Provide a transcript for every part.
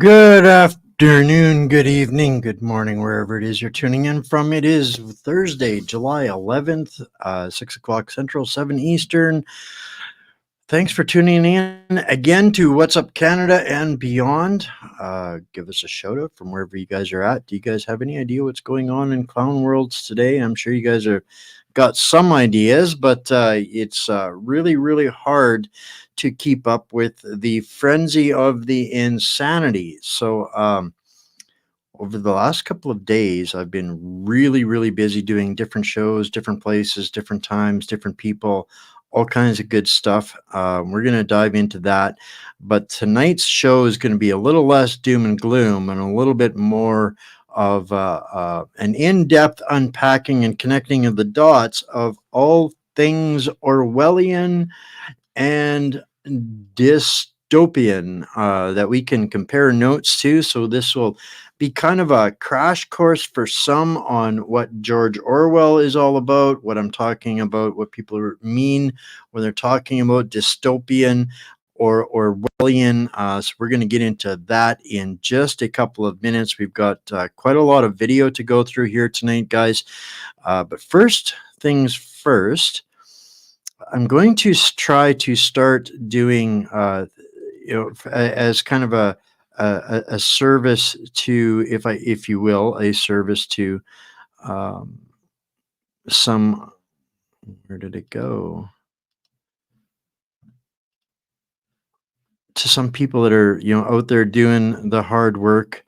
Good afternoon, good evening, good morning, wherever it is you're tuning in from. It is Thursday, July 11th, 6 o'clock Central, 7 Eastern. Thanks for tuning in again to What's Up Canada and beyond. Give us a shout out from wherever you guys are at. Do you guys have any idea what's going on in clown worlds today? I'm sure you guys are got some ideas, but it's really, really hard to keep up with the frenzy of the insanity. So over the last couple of days, I've been really, really busy doing different shows, different places, different times, different people, all kinds of good stuff. We're going to dive into that. But tonight's show is going to be a little less doom and gloom and a little bit more of an in-depth unpacking and connecting of the dots of all things Orwellian and dystopian that we can compare notes to. So this will be kind of a crash course for some on what George Orwell is all about, what I'm talking about, what people mean when they're talking about dystopian or Orwellian. So we're going to get into that in just a couple of minutes. We've got quite a lot of video to go through here tonight, guys. But first things first, I'm going to try to start doing, as kind of a service to, if you will, a service to some. Where did it go? To some people that are out there doing the hard work,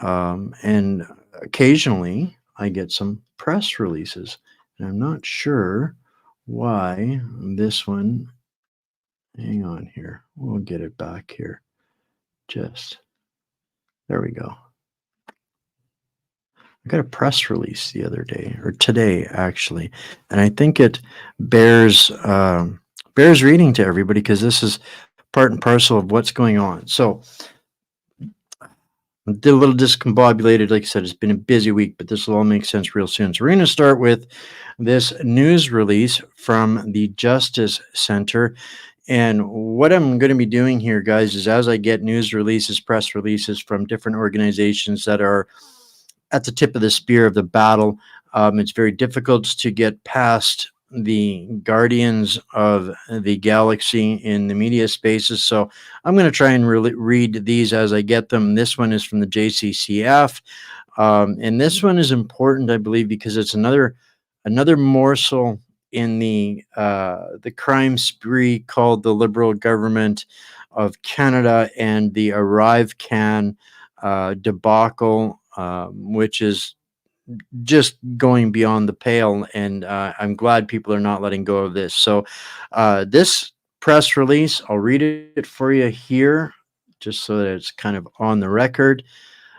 and occasionally I get some press releases, and I'm not sure why this one. Hang on here. We'll get it back here. There we go. I got a press release the other day, or today actually, and I think it bears reading to everybody because this is part and parcel of what's going on. So I'm a little discombobulated. Like I said, it's been a busy week, but this will all make sense real soon. So we're going to start with this news release from the Justice Center. And what I'm going to be doing here, guys, is as I get news releases, press releases from different organizations that are at the tip of the spear of the battle, it's very difficult to get past the guardians of the galaxy in the media spaces. So I'm going to try and really read these as I get them. This one is from the JCCF. And this one is important, I believe, because it's another morsel in the crime spree called the Liberal Government of Canada and the Arrive Can debacle, which is just going beyond the pale. And I'm glad people are not letting go of this. So this press release, I'll read it for you here, just so that it's kind of on the record.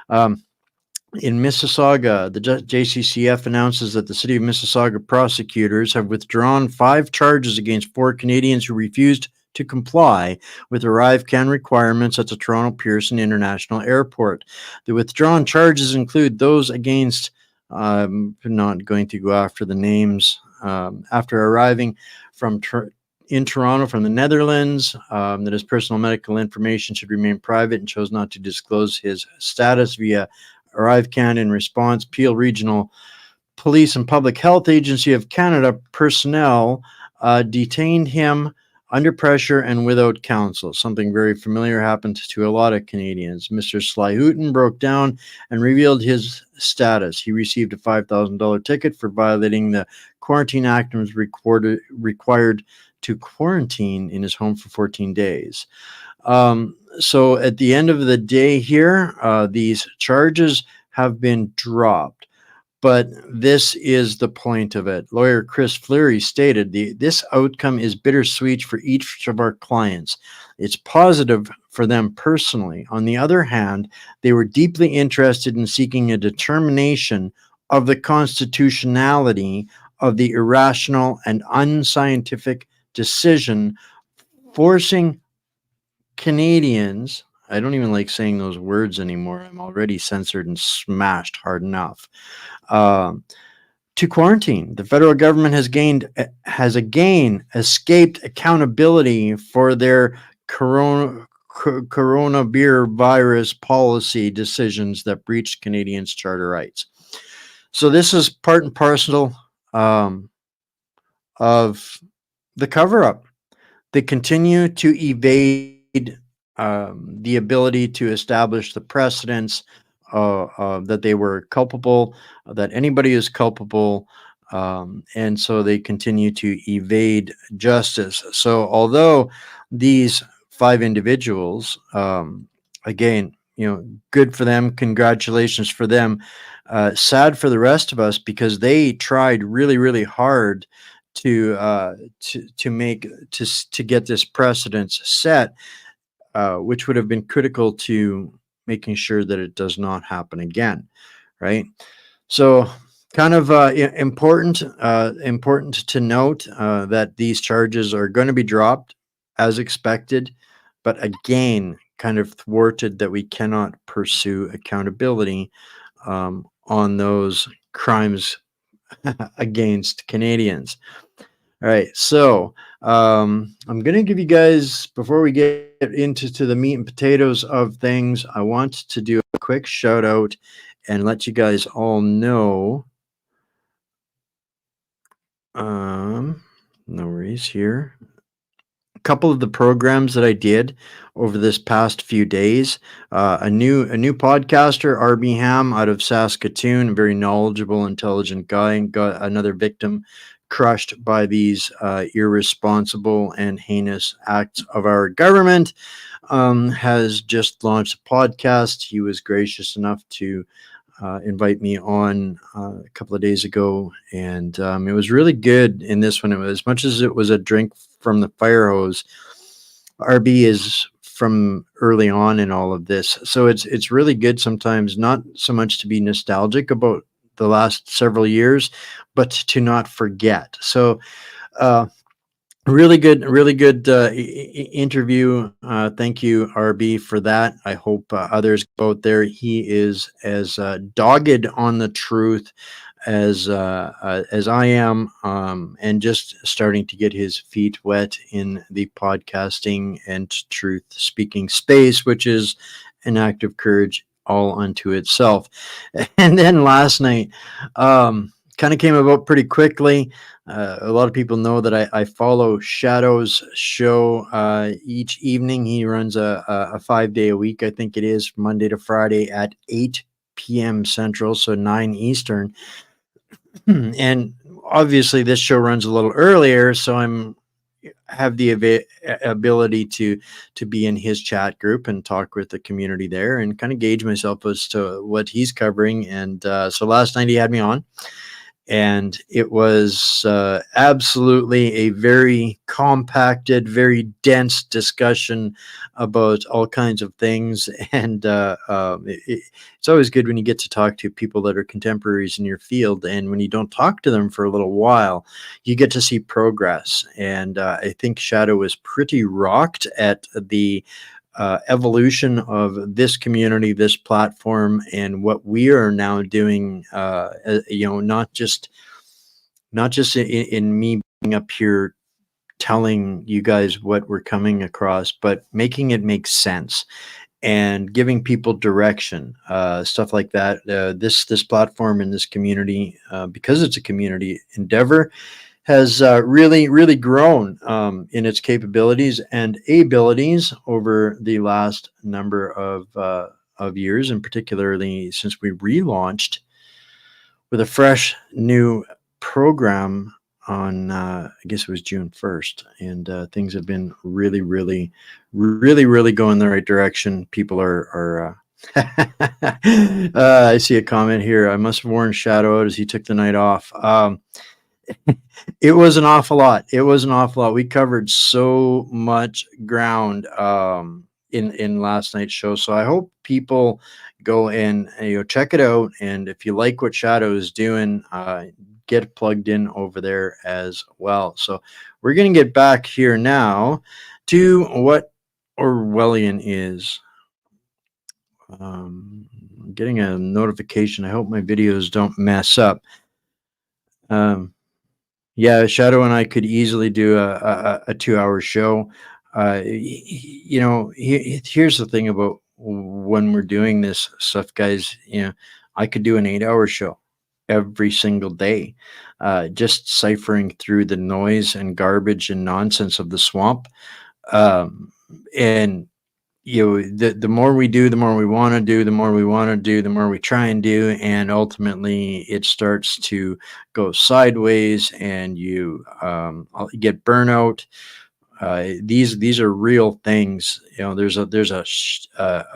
In Mississauga, the JCCF announces that the City of Mississauga prosecutors have withdrawn 5 charges against 4 Canadians who refused to comply with Arrive Can requirements at the Toronto Pearson International Airport. The withdrawn charges include those against, not going to go after the names, after arriving in Toronto from the Netherlands, that his personal medical information should remain private and chose not to disclose his status via Arrive Can. In response, Peel Regional Police and Public Health Agency of Canada personnel detained him under pressure and without counsel. Something very familiar happened to a lot of Canadians. Mr. Slyhooten broke down and revealed his status. He received a $5,000 ticket for violating the Quarantine Act and was required to quarantine in his home for 14 days. So at the end of the day here, these charges have been dropped. But this is the point of it. Lawyer Chris Fleury stated, this outcome is bittersweet for each of our clients. It's positive for them personally. On the other hand, they were deeply interested in seeking a determination of the constitutionality of the irrational and unscientific decision forcing Canadians, I don't even like saying those words anymore. I'm already censored and smashed hard enough. To quarantine. The federal government has again escaped accountability for their coronavirus policy decisions that breached Canadians' charter rights. So this is part and parcel um, of the cover up. They continue to evade the ability to establish the precedents that they were culpable, that anybody is culpable, and so they continue to evade justice. So, although these five individuals, again, good for them, congratulations for them. Sad for the rest of us because they tried really, really hard to make to get this precedence set, which would have been critical to making sure that it does not happen again, right? So, kind of important to note that these charges are going to be dropped as expected, but again, kind of thwarted that we cannot pursue accountability on those crimes against Canadians. All right, so I'm going to give you guys, before we get into the meat and potatoes of things, I want to do a quick shout out and let you guys all know. No worries here. A couple of the programs that I did over this past few days. A new podcaster, RB Ham, out of Saskatoon, a very knowledgeable, intelligent guy, got another victim crushed by these irresponsible and heinous acts of our government. Has just launched a podcast. He was gracious enough to invite me on a couple of days ago, and it was really good. In this one, it was, as much as it was a drink from the fire hose, RB is from early on in all of this, so it's really good sometimes, not so much to be nostalgic about the last several years, but to not forget. So really good interview. Thank you, RB, for that. I hope others go out there. He is as dogged on the truth as I am, and just starting to get his feet wet in the podcasting and truth speaking space, which is an act of courage all unto itself. And then last night, kind of came about pretty quickly. A lot of people know that I follow Shadow's show each evening. He runs a 5 day a week, I think it is, Monday to Friday at 8 p.m. Central, so 9 Eastern. And obviously, this show runs a little earlier, so I'm have the ability to be in his chat group and talk with the community there and kind of gauge myself as to what he's covering. And so last night he had me on, and it was absolutely a very compacted, very dense discussion about all kinds of things. And it's always good when you get to talk to people that are contemporaries in your field, and when you don't talk to them for a little while, you get to see progress. And I think Shadow was pretty rocked at the evolution of this community, this platform, and what we are now doing. Not just in me being up here telling you guys what we're coming across, but making it make sense and giving people direction, stuff like that. This platform and this community, because it's a community endeavor, has really grown in its capabilities and abilities over the last number of years, and particularly since we relaunched with a fresh new program on I guess it was June 1st, and things have been really going the right direction. People are I see a comment here. I must have warned Shadow out as he took the night off. It was an awful lot. We covered so much ground in last night's show. So I hope people go and check it out. And if you like what Shadow is doing, get plugged in over there as well. So we're going to get back here now to what Orwellian is. Getting a notification. I hope my videos don't mess up. Yeah, Shadow and I could easily do a 2-hour show. Here's the thing about when we're doing this stuff, guys. I could do an 8-hour show every single day, just ciphering through the noise and garbage and nonsense of the swamp. Um, and the more we do, the more we want to do, the more we want to do, the more we try and do, and ultimately it starts to go sideways, and you get burnout. These are real things. There's a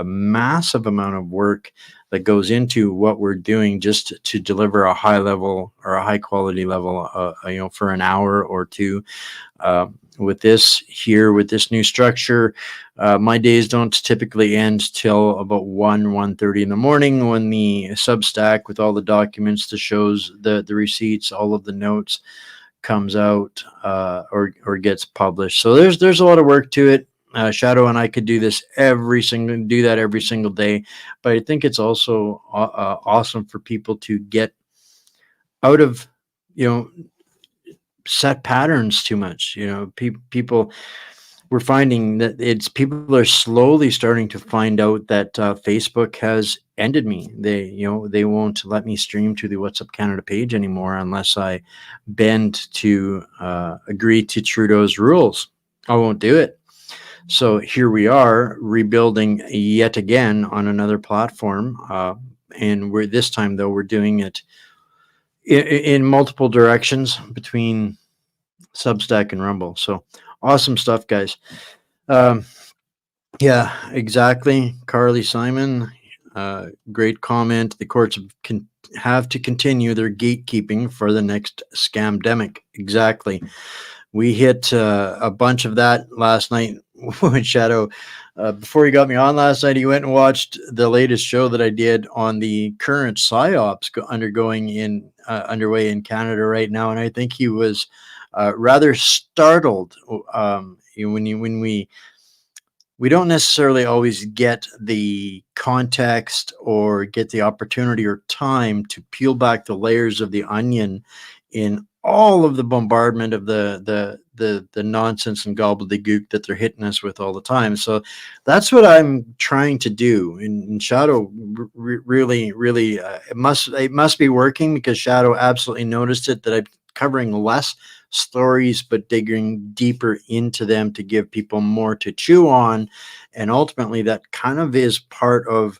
massive amount of work that goes into what we're doing just to deliver a high level or a high quality level, for an hour or two. With this new structure, my days don't typically end till about 1:30 in the morning, when the Substack with all the documents, the shows, the receipts, all of the notes comes out, or gets published. So there's a lot of work to it. Shadow and I could do that every single day, but I think it's also awesome for people to get out of, you know set patterns too much. People, we're finding that it's people are slowly starting to find out that Facebook has ended me. They won't let me stream to the What's Up Canada page anymore unless I bend to agree to Trudeau's rules. I won't do it. So here we are rebuilding yet again on another platform, and we're this time though we're doing it in multiple directions between Substack and Rumble. So awesome stuff, guys. Um, yeah, exactly. Carly Simon, great comment. The courts have to continue their gatekeeping for the next scamdemic. Exactly. We hit a bunch of that last night with Shadow. Before he got me on last night, he went and watched the latest show that I did on the current psyops underway in Canada right now, and I think he was rather startled. When we don't necessarily always get the context or get the opportunity or time to peel back the layers of the onion in all of the bombardment of the nonsense and gobbledygook that they're hitting us with all the time. So that's what I'm trying to do. And Shadow really, it must be working, because Shadow absolutely noticed it, that I'm covering less stories but digging deeper into them to give people more to chew on. And ultimately that kind of is part of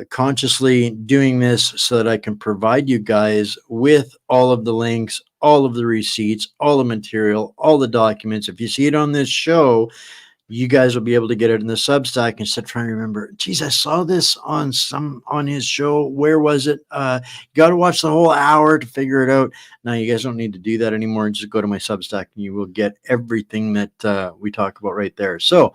consciously doing this, so that I can provide you guys with all of the links, all of the receipts, all the material, all the documents. If you see it on this show, you guys will be able to get it in the Substack instead of trying to remember, geez, I saw this on his show. Where was it? You got to watch the whole hour to figure it out. Now you guys don't need to do that anymore. Just go to my Substack and you will get everything that we talk about right there. So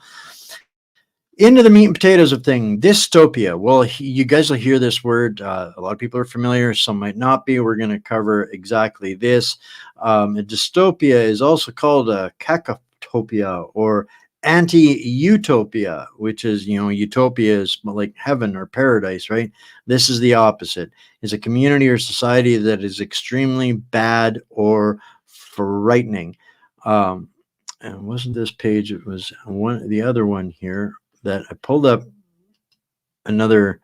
into the meat and potatoes of thing, dystopia. Well, you guys will hear this word. A lot of people are familiar, some might not be. We're going to cover exactly this. A dystopia is also called a cacotopia or anti-utopia, which is, utopia is like heaven or paradise, right? This is the opposite. It's a community or society that is extremely bad or frightening. And it wasn't this page, it was the other one here that I pulled up. Another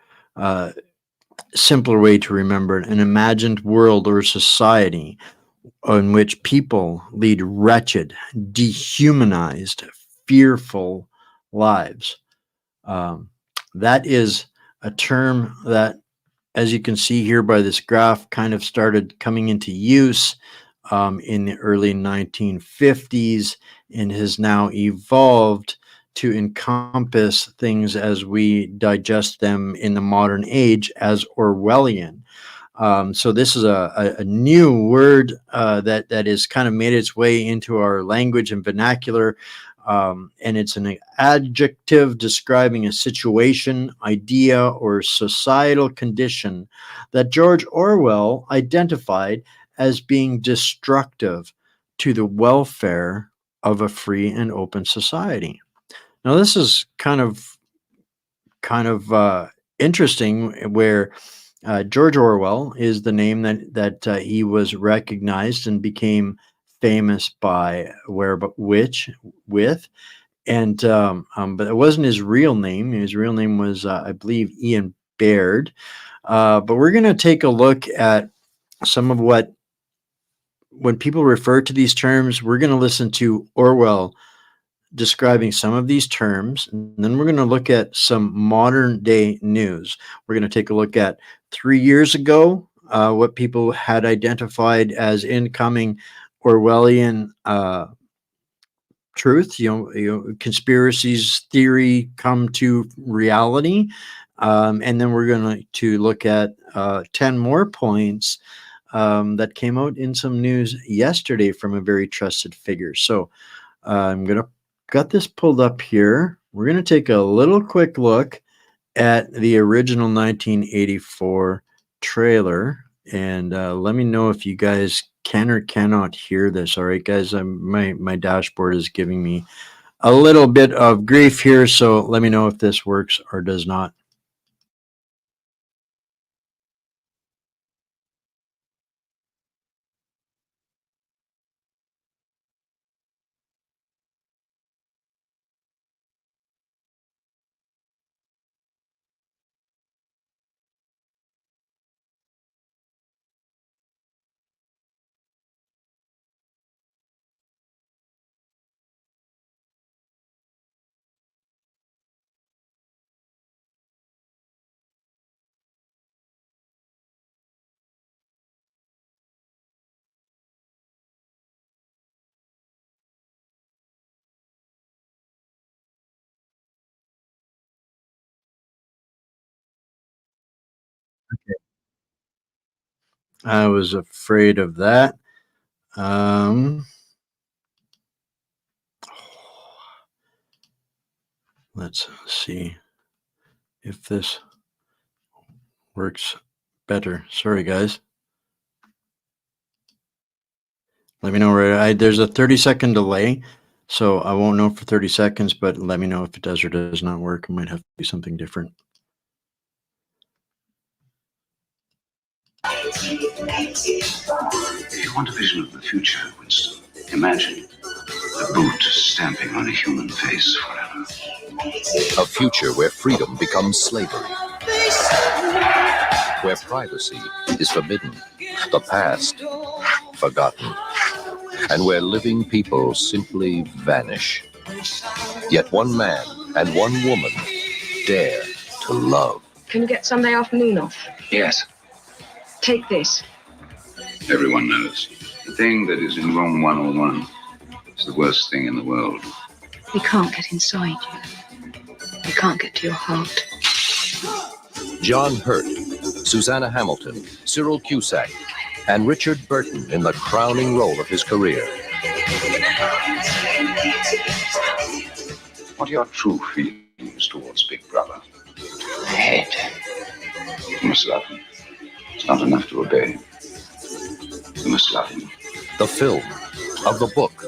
simpler way to remember it: an imagined world or society in which people lead wretched, dehumanized, fearful lives. That is a term that, as you can see here by this graph, kind of started coming into use in the early 1950s and has now evolved to encompass things as we digest them in the modern age as Orwellian. So this is a new word that is kind of made its way into our language and vernacular. And it's an adjective describing a situation, idea, or societal condition that George Orwell identified as being destructive to the welfare of a free and open society. Now, this is kind of interesting, where George Orwell is the name that he was recognized and became famous by, where but which with, But it wasn't his real name. His real name was, I believe, Ian Baird. But we're going to take a look at some of what, when people refer to these terms, we're going to listen to Orwell describing some of these terms, and then we're going to look at some modern day news. We're going to take a look at 3 years ago, what people had identified as incoming Orwellian truth, conspiracies theory come to reality. And then we're going to look at 10 more points that came out in some news yesterday from a very trusted figure. So I'm going to got this pulled up here. We're going to take a little quick look at the original 1984 trailer, and let me know if you guys can or cannot hear this. All right, guys, my dashboard is giving me a little bit of grief here, so let me know if this works or does not. I was afraid of that. Um, let's see if this works better. Sorry, guys. Let me know there's a 30-second delay, so I won't know for 30 seconds, but let me know if it does or does not work. I might have to do something different. If you want a vision of the future, Winston, imagine a boot stamping on a human face forever. A future where freedom becomes slavery, where privacy is forbidden, the past forgotten, and where living people simply vanish. Yet one man and one woman dare to love. Can you get Sunday afternoon off? Yes, Take this. everyone knows. The thing that is in room 101 is the worst thing in the world. We can't get inside you. We can't get to your heart. John Hurt, Susanna Hamilton, Cyril Cusack, and Richard Burton in the crowning role of his career. What are your true feelings towards Big Brother? I hate him. You must love him. It's not enough to obey him. You must love him. The film of the book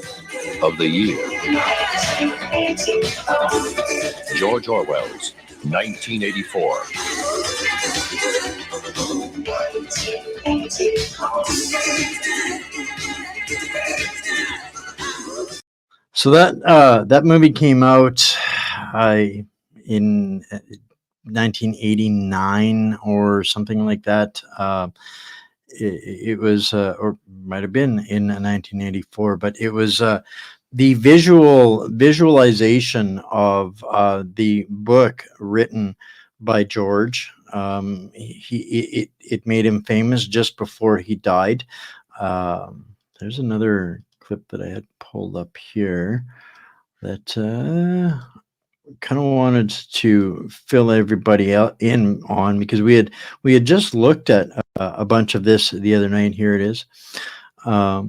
of the year. George Orwell's 1984. So that movie came out in 1989 or something like that. It was, or might have been in 1984, but it was the visualization of the book written by George. It made him famous just before he died. There's another clip that I had pulled up here that kind of wanted to fill everybody out in on, because we had just looked at a bunch of this the other night. Here it is. Why?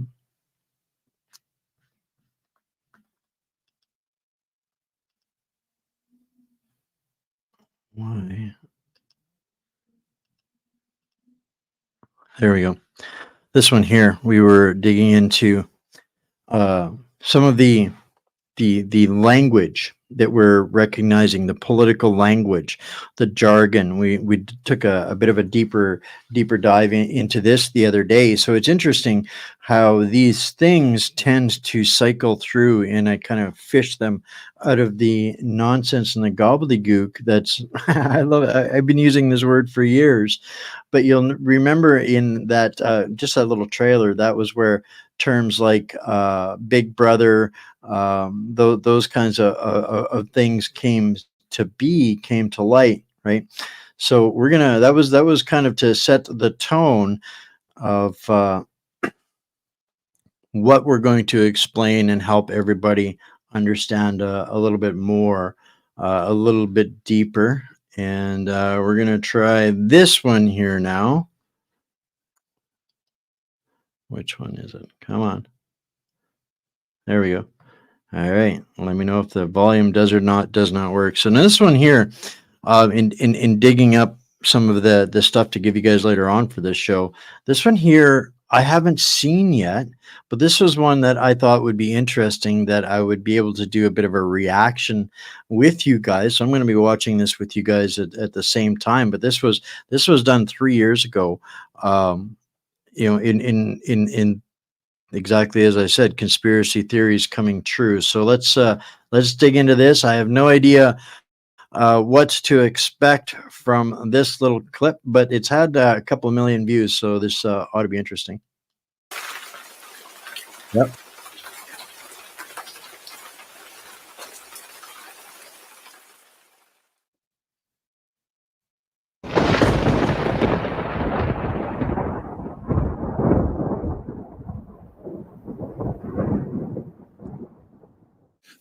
There we go. This one here, we were digging into some of the language that we're recognizing, the political language, the jargon. We took a bit of a deeper dive into this the other day. So it's interesting how these things tend to cycle through, and I kind of fish them out of the nonsense and the gobbledygook. That's I love it. I've been using this word for years, but you'll remember in that just that little trailer, that was where terms like Big Brother, those kinds of things came to light, right? So we're gonna that was kind of to set the tone of what we're going to explain and help everybody understand a little bit more, a little bit deeper. And we're gonna try this one here now. Which one is it? Come on. There we go. All right. Let me know if the volume does not work. So now this one here, in digging up some of the stuff to give you guys later on for this show, this one here I haven't seen yet, but this was one that I thought would be interesting, that I would be able to do a bit of a reaction with you guys. So I'm going to be watching this with you guys at the same time. But this was done 3 years ago. In exactly as I said, conspiracy theories coming true. So let's dig into this. I have no idea what to expect from this little clip, but it's had a couple of million views, so this ought to be interesting. Yep.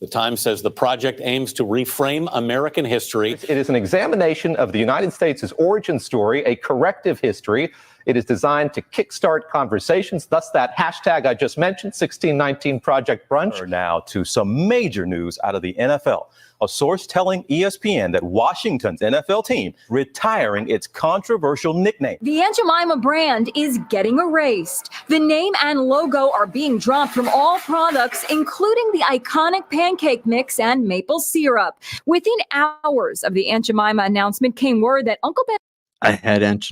The Times says the project aims to reframe American history. It is an examination of the United States' origin story, a corrective history. It is designed to kickstart conversations. Thus, that hashtag I just mentioned, 1619 Project Brunch. Now to some major news out of the NFL. A source telling ESPN that Washington's NFL team retiring its controversial nickname. The Aunt Jemima brand is getting erased. The name and logo are being dropped from all products, including the iconic pancake mix and maple syrup. Within hours of the Aunt Jemima announcement came word that Uncle Ben... I had Aunt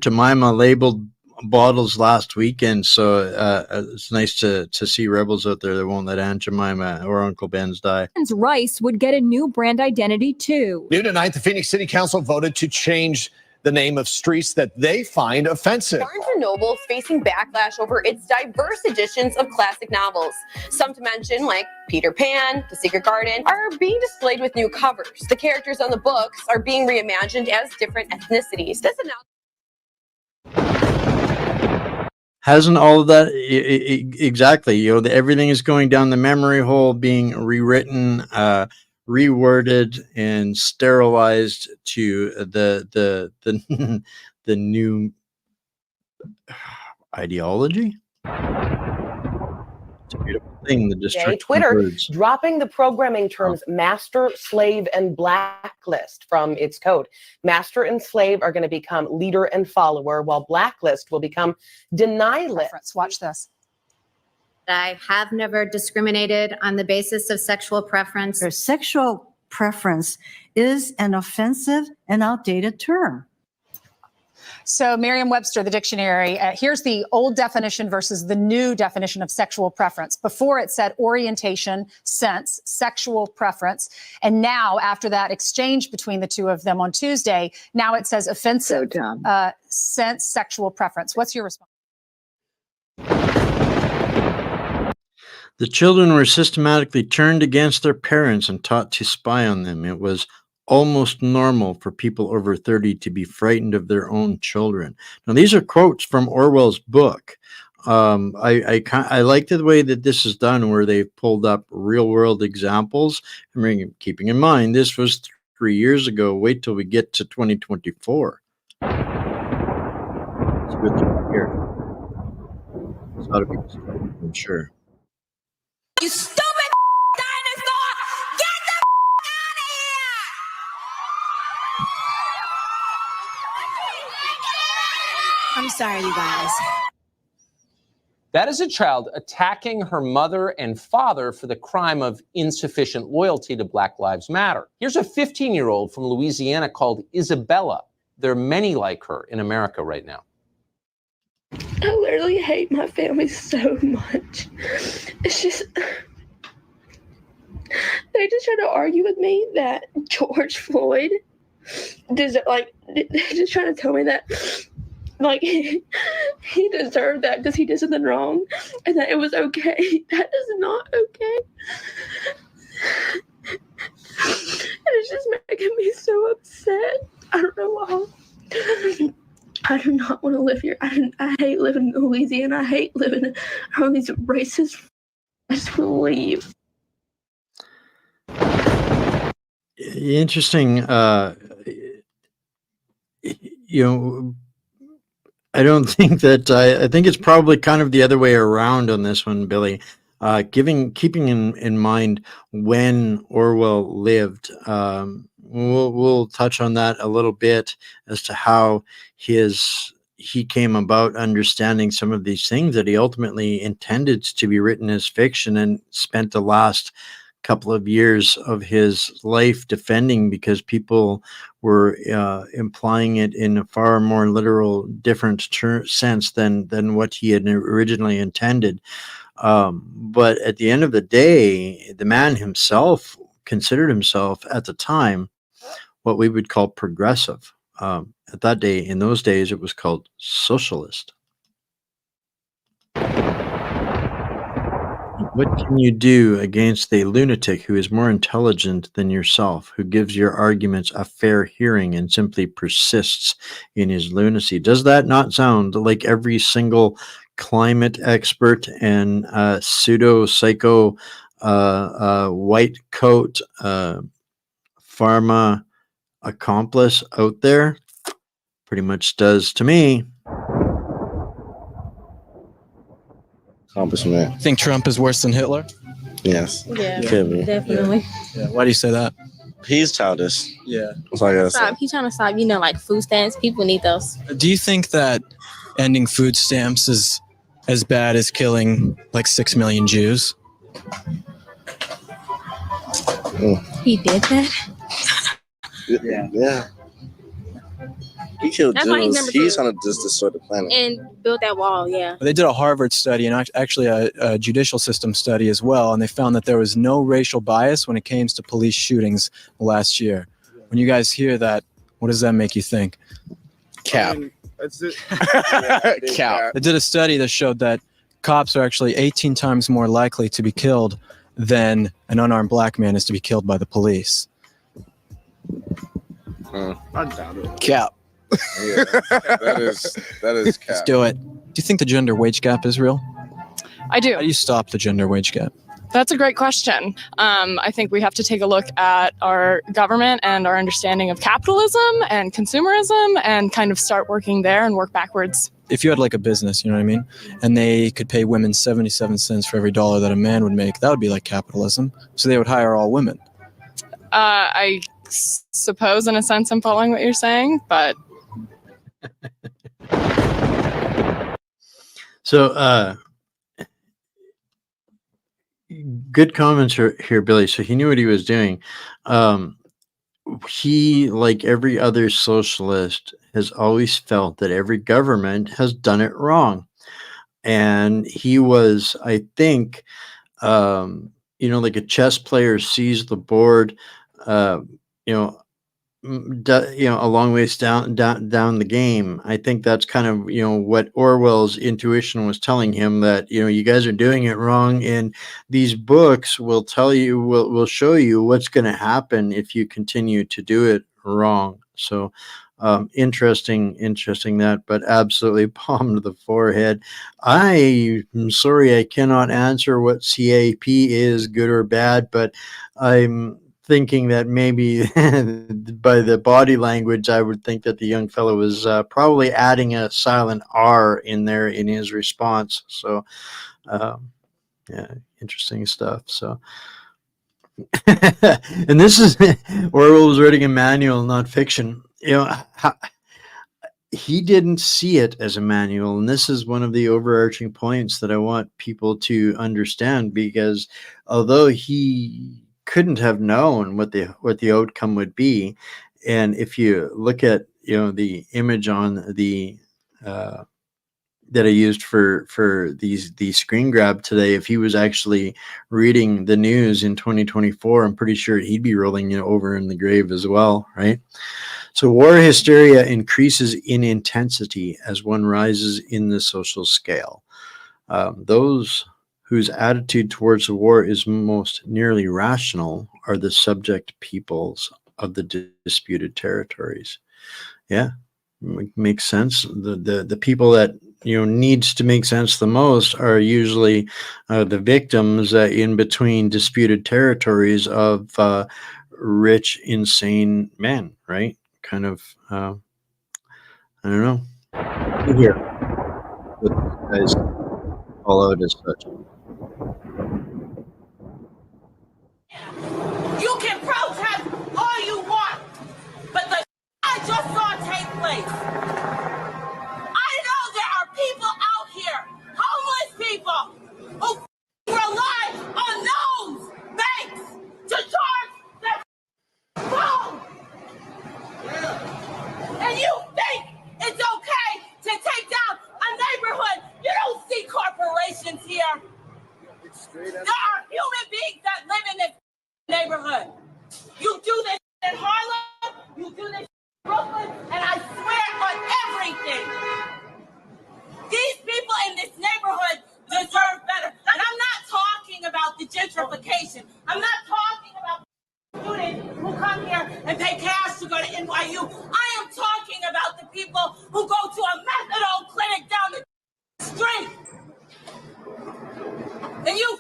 Jemima labeled bottles last weekend, so it's nice to see rebels out there that won't let Aunt Jemima or Uncle Ben's die. Rice would get a new brand identity too. New tonight, the Phoenix City Council voted to change the name of streets that they find offensive. Barnes & Noble is facing backlash over its diverse editions of classic novels. Some to mention, like Peter Pan, The Secret Garden, are being displayed with new covers. The characters on the books are being reimagined as different ethnicities. This Hasn't all of that exactly? Everything is going down the memory hole, being rewritten, reworded, and sterilized to the new ideology. It's a beautiful thing. The destruction Twitter of words. dropping the programming terms master, slave, and blacklist from its code. Master and slave are going to become leader and follower, while blacklist will become deny list. Watch this. I have never discriminated on the basis of sexual preference. Their sexual preference is an offensive and outdated term. So Merriam-Webster, the dictionary, here's the old definition versus the new definition of sexual preference. Before it said orientation, sense, sexual preference. And now after that exchange between the two of them on Tuesday, now it says offensive, sense, sexual preference. What's your response? The children were systematically turned against their parents and taught to spy on them. It was almost normal for people over 30 to be frightened of their own children. Now, these are quotes from Orwell's book. I like the way that this is done, where they've pulled up real world examples. I mean, keeping in mind, this was 3 years ago. Wait till we get to 2024. It's good to hear. It's ought to be disturbing, I'm sure. You stupid dinosaur! Get the out of here! I'm sorry, you guys. That is a child attacking her mother and father for the crime of insufficient loyalty to Black Lives Matter. Here's a 15-year-old from Louisiana called Isabella. There are many like her in America right now. I literally hate my family so much. It's just, they just try to argue with me that George Floyd does it, like, they're just trying to tell me that, like, he deserved that because he did something wrong and that it was okay. That is not okay. And it's just making me so upset. I don't know why. I do not want to live here. I hate living in Louisiana. I hate living around these racist. I just want to leave. Interesting. I don't think that I think it's probably kind of the other way around on this one, Billy. Keeping in mind when Orwell lived, we'll touch on that a little bit as to how he came about understanding some of these things that he ultimately intended to be written as fiction and spent the last couple of years of his life defending, because people were implying it in a far more literal, different sense than what he had originally intended. But at the end of the day, the man himself considered himself at the time what we would call progressive. At that day, in those days, it was called socialist. What can you do against a lunatic who is more intelligent than yourself, who gives your arguments a fair hearing and simply persists in his lunacy? Does that not sound like every single climate expert and pseudo-psycho white coat pharma accomplice out there? Pretty much does to me. Accomplishment. Think Trump is worse than Hitler? Yes. Yeah, Could be. definitely. Yeah. Why do you say that? He's childish. Yeah. That's all I gotta say. He's trying to stop, like food stamps. People need those. Do you think that ending food stamps is as bad as killing like 6 million Jews? He did that? Yeah. He killed That's why he's Jews. number He's two. trying to just destroy the planet. And built that wall, yeah. They did a Harvard study and actually a judicial system study as well, and they found that there was no racial bias when it came to police shootings last year. When you guys hear that, what does that make you think? Cap. That's it. Cap. They did a study that showed that cops are actually 18 times more likely to be killed than an unarmed black man is to be killed by the police. I doubt it. Cap. Yeah, that is cap. Let's do it. Do you think the gender wage gap is real? I do. How do you stop the gender wage gap? That's a great question. I think we have to take a look at our government and our understanding of capitalism and consumerism and kind of start working there and work backwards. If you had like a business, you know what I mean, and they could pay women 77 cents for every dollar that a man would make, that would be like capitalism. So they would hire all women. I suppose in a sense I'm following what you're saying, but... So, good comments here, Billy. So he knew what he was doing. He, like every other socialist, has always felt that every government has done it wrong. And he was, I think, like a chess player sees the board, a long ways down the game. I think that's kind of what Orwell's intuition was telling him, that you guys are doing it wrong, and these books will tell you, will show you what's going to happen if you continue to do it wrong. So interesting that, but absolutely palm to the forehead. I'm sorry I cannot answer what CAP is, good or bad, but I'm thinking that maybe by the body language, I would think that the young fellow was probably adding a silent R in there in his response. So, yeah, interesting stuff. So, and this is Orwell was writing a manual, not fiction. he didn't see it as a manual, and this is one of the overarching points that I want people to understand, because although he couldn't have known what the outcome would be, and if you look at the image on the that I used for the screen grab today, if he was actually reading the news in 2024, I'm pretty sure he'd be rolling over in the grave as well, right? So war hysteria increases in intensity as one rises in the social scale. Those whose attitude towards the war is most nearly rational are the subject peoples of the disputed territories. Yeah, makes sense. The people that needs to make sense the most are usually the victims in between disputed territories of rich, insane men, right? Kind of, I don't know. Here, what these guys call out as such. You can protest all you want, but the I just saw take place. I know there are people out here, homeless people, who rely on those banks to charge their phone. And you think it's okay to take down a neighborhood? You don't see corporations here. There are human beings that live in this neighborhood. You do this in Harlem, you do this in Brooklyn, and I swear on everything. These people in this neighborhood deserve better. And I'm not talking about the gentrification. I'm not talking about students who come here and pay cash to go to NYU. I am talking about the people who go to a methadone clinic down the street. And you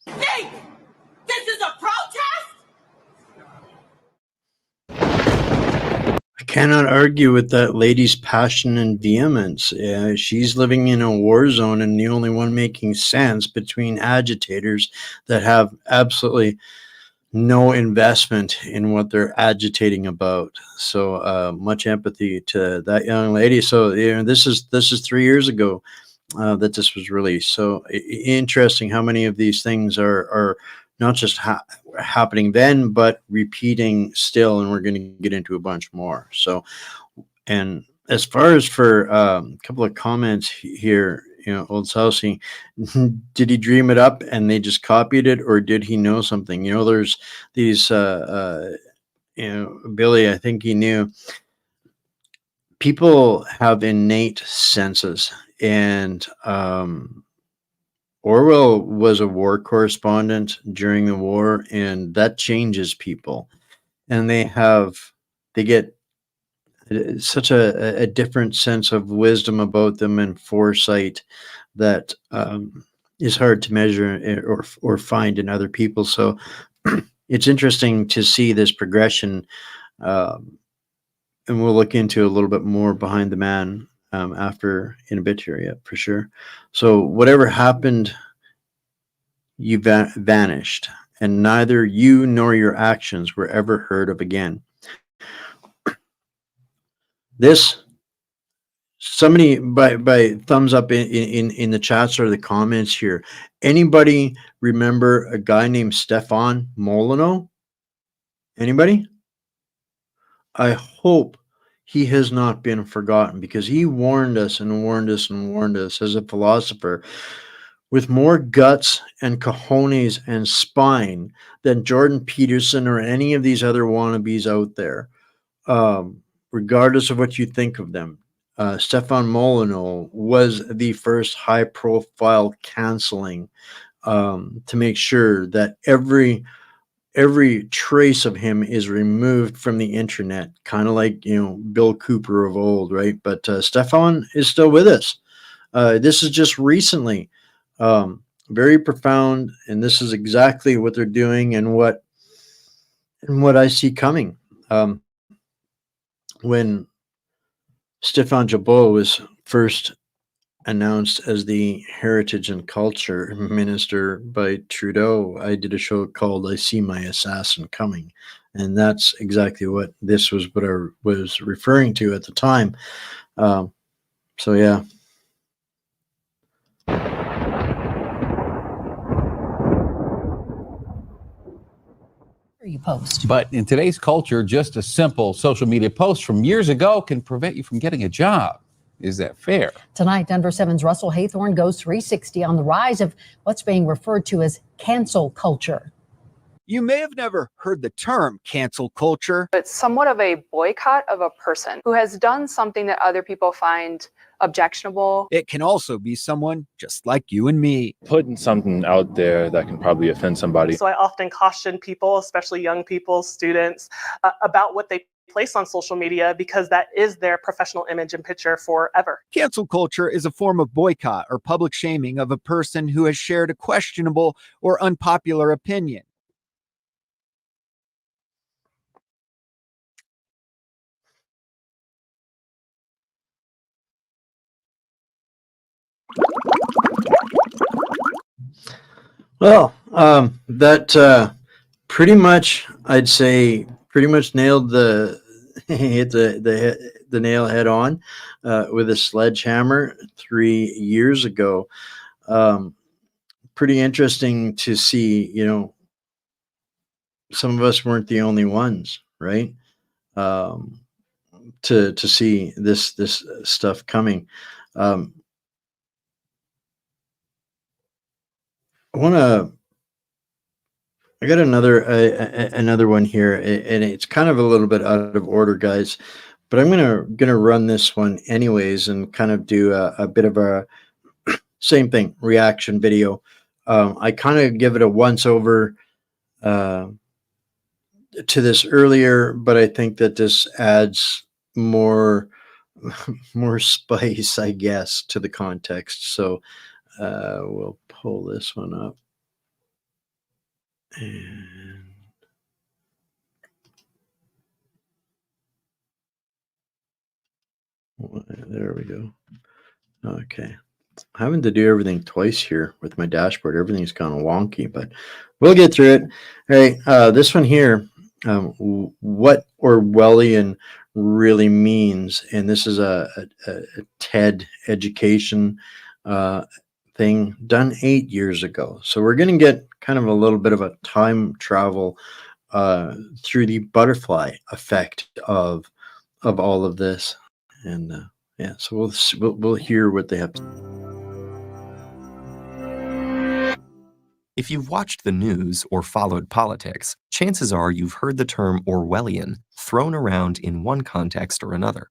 think this is a protest? I cannot argue with that lady's passion and vehemence. She's living in a war zone and the only one making sense between agitators that have absolutely no investment in what they're agitating about. So much empathy to that young lady. So this is 3 years ago that this was released. So interesting how many of these things are not just happening then, but repeating still, and we're going to get into a bunch more. So, and as far as for a couple of comments here, Old Sousey, did he dream it up and they just copied it, or did he know something? There's these, Billy, I think he knew. People have innate senses, and Orwell was a war correspondent during the war, and that changes people. And they get such a different sense of wisdom about them and foresight that is hard to measure or find in other people. So it's interesting to see this progression, and we'll look into a little bit more behind the man after in a bit here, yeah, for sure. So whatever happened, you vanished, and neither you nor your actions were ever heard of again. This, somebody by thumbs up in the chats or the comments here. Anybody remember a guy named Stefan Molyneux? Anybody? I hope he has not been forgotten, because he warned us and warned us and warned us as a philosopher with more guts and cojones and spine than Jordan Peterson or any of these other wannabes out there, regardless of what you think of them. Stefan Molyneux was the first high-profile canceling to make sure that every trace of him is removed from the internet, kind of like Bill Cooper of old, right? But Stefan is still with us. This is just recently, very profound, and this is exactly what they're doing and what I see coming. When Stéphane Jabot was first announced as the Heritage and Culture Minister by Trudeau, I did a show called I See My Assassin Coming. And that's exactly what this was, what I was referring to at the time. So yeah. You post. But in today's culture, just a simple social media post from years ago can prevent you from getting a job. Is that fair? Tonight, Denver 7's Russell Haythorne goes 360 on the rise of what's being referred to as cancel culture. You may have never heard the term cancel culture. It's somewhat of a boycott of a person who has done something that other people find objectionable. It can also be someone just like you and me. Putting something out there that can probably offend somebody. So I often caution people, especially young people, students, about what they place on social media because that is their professional image and picture forever. Cancel culture is a form of boycott or public shaming of a person who has shared a questionable or unpopular opinion. Well, that pretty much, I'd say, pretty much nailed the hit the nail head on with a sledgehammer 3 years ago. Pretty interesting to see. Some of us weren't the only ones, right? To see this stuff coming. I got another one here, and it's kind of a little bit out of order, guys, but I'm gonna run this one anyways and kind of do a bit of a same thing reaction video. I kind of give it a once over to this earlier, but I think that this adds more spice, I guess, to the context. So we'll pull this one up. And there we go. Okay. Having to do everything twice here with my dashboard. Everything's kind of wonky, but we'll get through it. All right. This one here, what Orwellian really means, and this is a TED education thing done 8 years ago. So we're going to get kind of a little bit of a time travel through the butterfly effect of all of this, and yeah. So we'll hear what they have to. If you've watched the news or followed politics, chances are you've heard the term Orwellian thrown around in one context or another.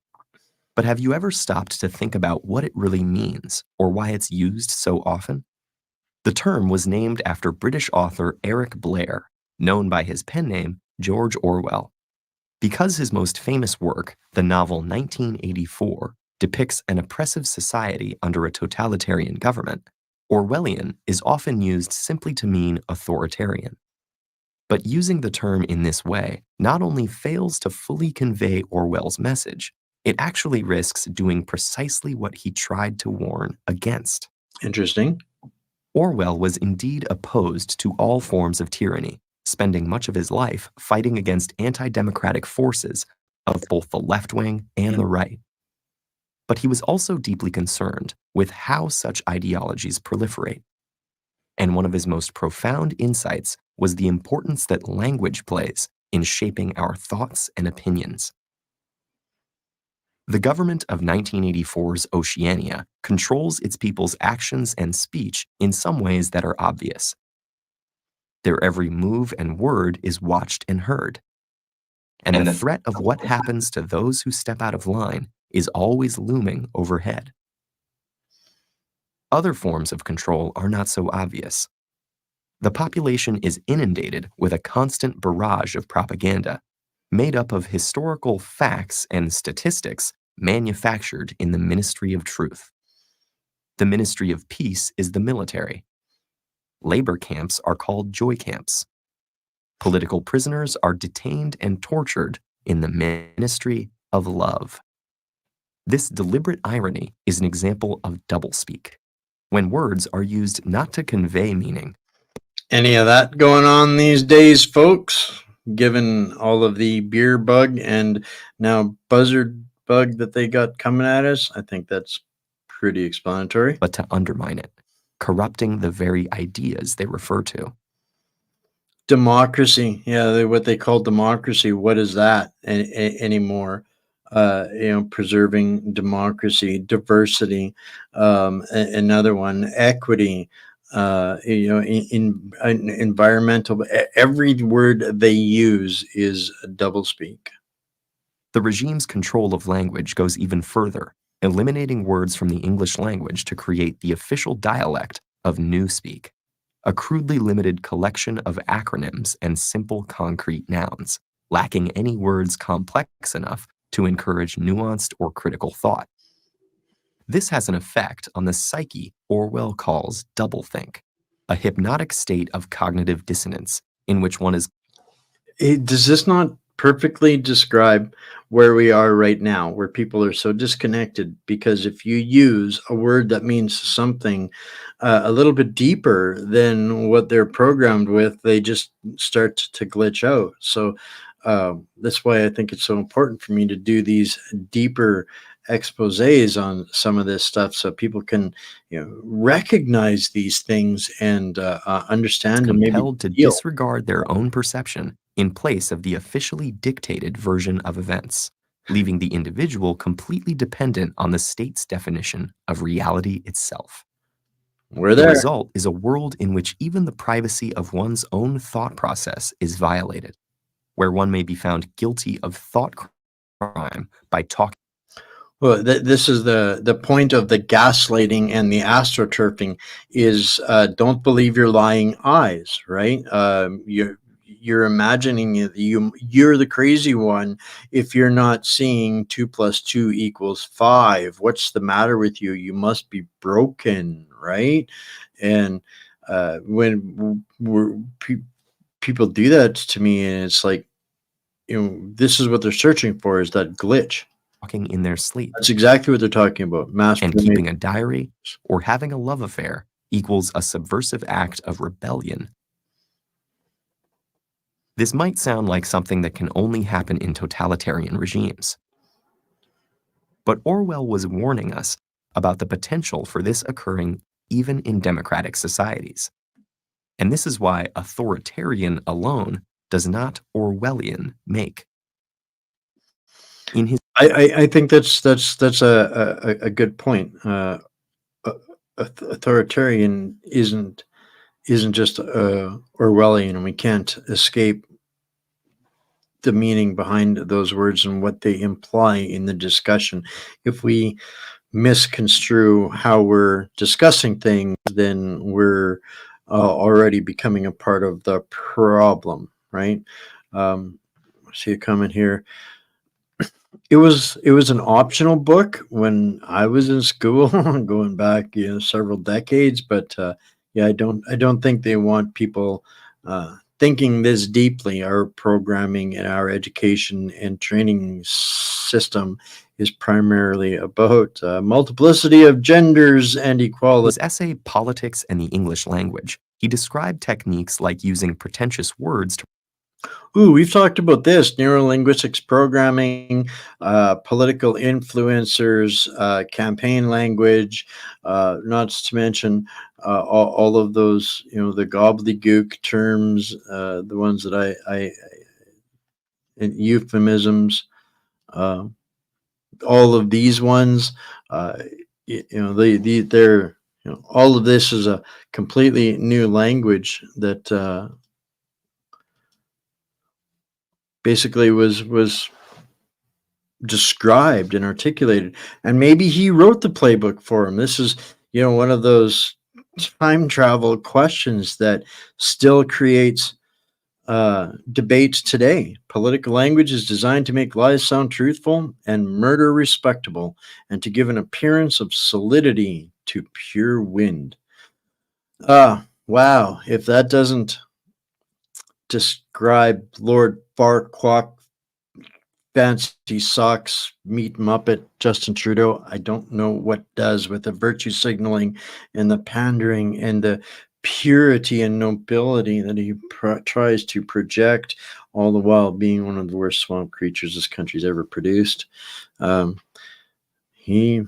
But have you ever stopped to think about what it really means or why it's used so often? The term was named after British author Eric Blair, known by his pen name George Orwell. Because his most famous work, the novel 1984, depicts an oppressive society under a totalitarian government, Orwellian is often used simply to mean authoritarian. But using the term in this way not only fails to fully convey Orwell's message, it actually risks doing precisely what he tried to warn against. Interesting. Orwell was indeed opposed to all forms of tyranny, spending much of his life fighting against anti-democratic forces of both the left wing and the right. But he was also deeply concerned with how such ideologies proliferate. And one of his most profound insights was the importance that language plays in shaping our thoughts and opinions. The government of 1984's Oceania controls its people's actions and speech in some ways that are obvious. Their every move and word is watched and heard. And the threat of what happens to those who step out of line is always looming overhead. Other forms of control are not so obvious. The population is inundated with a constant barrage of propaganda, made up of historical facts and statistics manufactured in the Ministry of Truth. The Ministry of Peace is the military. Labor camps are called joy camps. Political prisoners are detained and tortured in the Ministry of Love. This deliberate irony is an example of doublespeak, when words are used not to convey meaning. Any of that going on these days, folks? Given all of the beer bug and now buzzard bug that they got coming at us, I think that's pretty explanatory. But to undermine it, corrupting the very ideas they refer to. Democracy, yeah, what they call democracy. What is that anymore? Preserving democracy, diversity, another one, equity, environmental. Every word they use is a doublespeak. The regime's control of language goes even further, eliminating words from the English language to create the official dialect of Newspeak, a crudely limited collection of acronyms and simple concrete nouns, lacking any words complex enough to encourage nuanced or critical thought. This has an effect on the psyche Orwell calls doublethink, a hypnotic state of cognitive dissonance in which one is... Does this not perfectly describe where we are right now, where people are so disconnected? Because if you use a word that means something a little bit deeper than what they're programmed with, they just start to glitch out. So that's why I think it's so important for me to do these deeper exposés on some of this stuff, so people can recognize these things and understand and maybe compelled to disregard their own perception in place of the officially dictated version of events, leaving the individual completely dependent on the state's definition of reality itself. We're The there. result is a world in which even the privacy of one's own thought process is violated, where one may be found guilty of thought crime by talking. Well, this is the point of the gaslighting and the astroturfing is don't believe your lying eyes, right? You're imagining you're the crazy one if you're not seeing 2 + 2 = 5. What's the matter with you? You must be broken, right? And when people do that to me, and it's like, this is what they're searching for, is that glitch. Talking in their sleep. That's exactly what they're talking about. And keeping a diary or having a love affair equals a subversive act of rebellion. This might sound like something that can only happen in totalitarian regimes. But Orwell was warning us about the potential for this occurring even in democratic societies. And this is why authoritarian alone does not Orwellian make. In his I think that's a good point. Authoritarian isn't just Orwellian, and we can't escape the meaning behind those words and what they imply in the discussion. If we misconstrue how we're discussing things, then we're already becoming a part of the problem, right? See a comment here. It was an optional book when I was in school, going back several decades. But I don't think they want people thinking this deeply. Our programming and our education and training system is primarily about multiplicity of genders and equality. His essay, Politics and the English Language, he described techniques like using pretentious words to... Ooh, we've talked about this: neurolinguistics programming, political influencers, campaign language, not to mention all of those, the gobbledygook terms, the ones that I euphemisms, all of these ones, they're, all of this is a completely new language that basically was described and articulated, and maybe he wrote the playbook for him. This is, one of those time travel questions that still creates debates today. Political language is designed to make lies sound truthful and murder respectable, and to give an appearance of solidity to pure wind. Wow, if that doesn't describe Lord Farquaad, Fancy Socks, Meat Muppet, Justin Trudeau, I don't know what does, with the virtue signaling and the pandering and the purity and nobility that he tries to project all the while being one of the worst swamp creatures this country's ever produced. He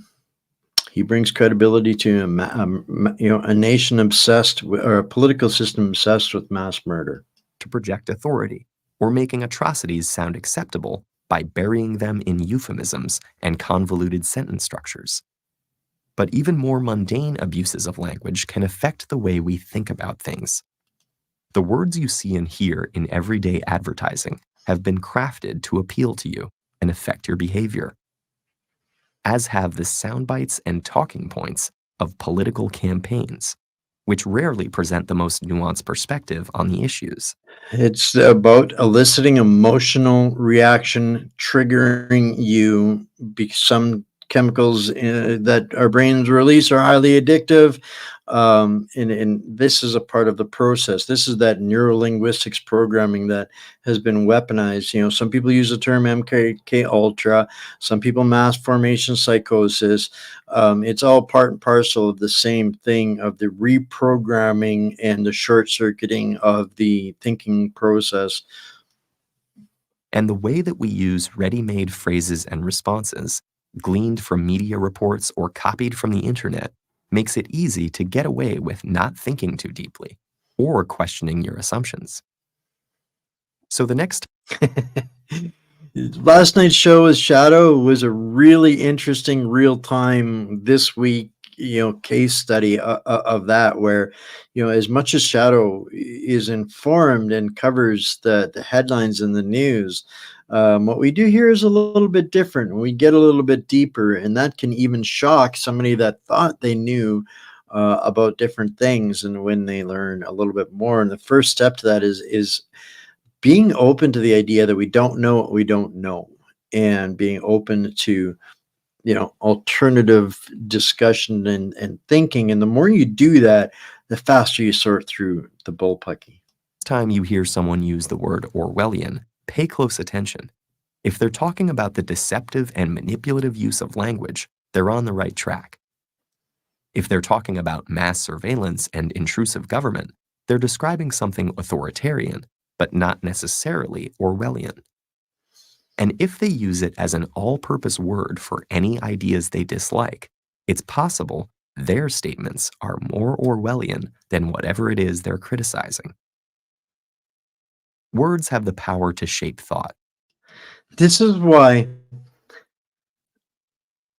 brings credibility to a nation obsessed with, or a political system obsessed with mass murder. To project authority, or making atrocities sound acceptable by burying them in euphemisms and convoluted sentence structures. But even more mundane abuses of language can affect the way we think about things. The words you see and hear in everyday advertising have been crafted to appeal to you and affect your behavior, as have the sound bites and talking points of political campaigns, which rarely present the most nuanced perspective on the issues. It's about eliciting emotional reaction, triggering you. Some chemicals that our brains release are highly addictive. And this is a part of the process. This is that neurolinguistics programming that has been weaponized. Some people use the term MK Ultra. Some people mass formation psychosis. It's all part and parcel of the same thing, of the reprogramming and the short circuiting of the thinking process. And the way that we use ready-made phrases and responses, gleaned from media reports or copied from the internet, makes it easy to get away with not thinking too deeply or questioning your assumptions. So the next... Last night's show with Shadow was a really interesting real-time this week, case study of that, where, as much as Shadow is informed and covers the headlines in the news, what we do here is a little bit different. We get a little bit deeper, and that can even shock somebody that thought they knew about different things, and when they learn a little bit more. And the first step to that is being open to the idea that we don't know what we don't know, and being open to, alternative discussion and thinking. And the more you do that, the faster you sort through the bullpucky. Time you hear someone use the word Orwellian, pay close attention. If they're talking about the deceptive and manipulative use of language, they're on the right track. If they're talking about mass surveillance and intrusive government, they're describing something authoritarian, but not necessarily Orwellian. And if they use it as an all-purpose word for any ideas they dislike, it's possible their statements are more Orwellian than whatever it is they're criticizing. Words have the power to shape thought. This is why,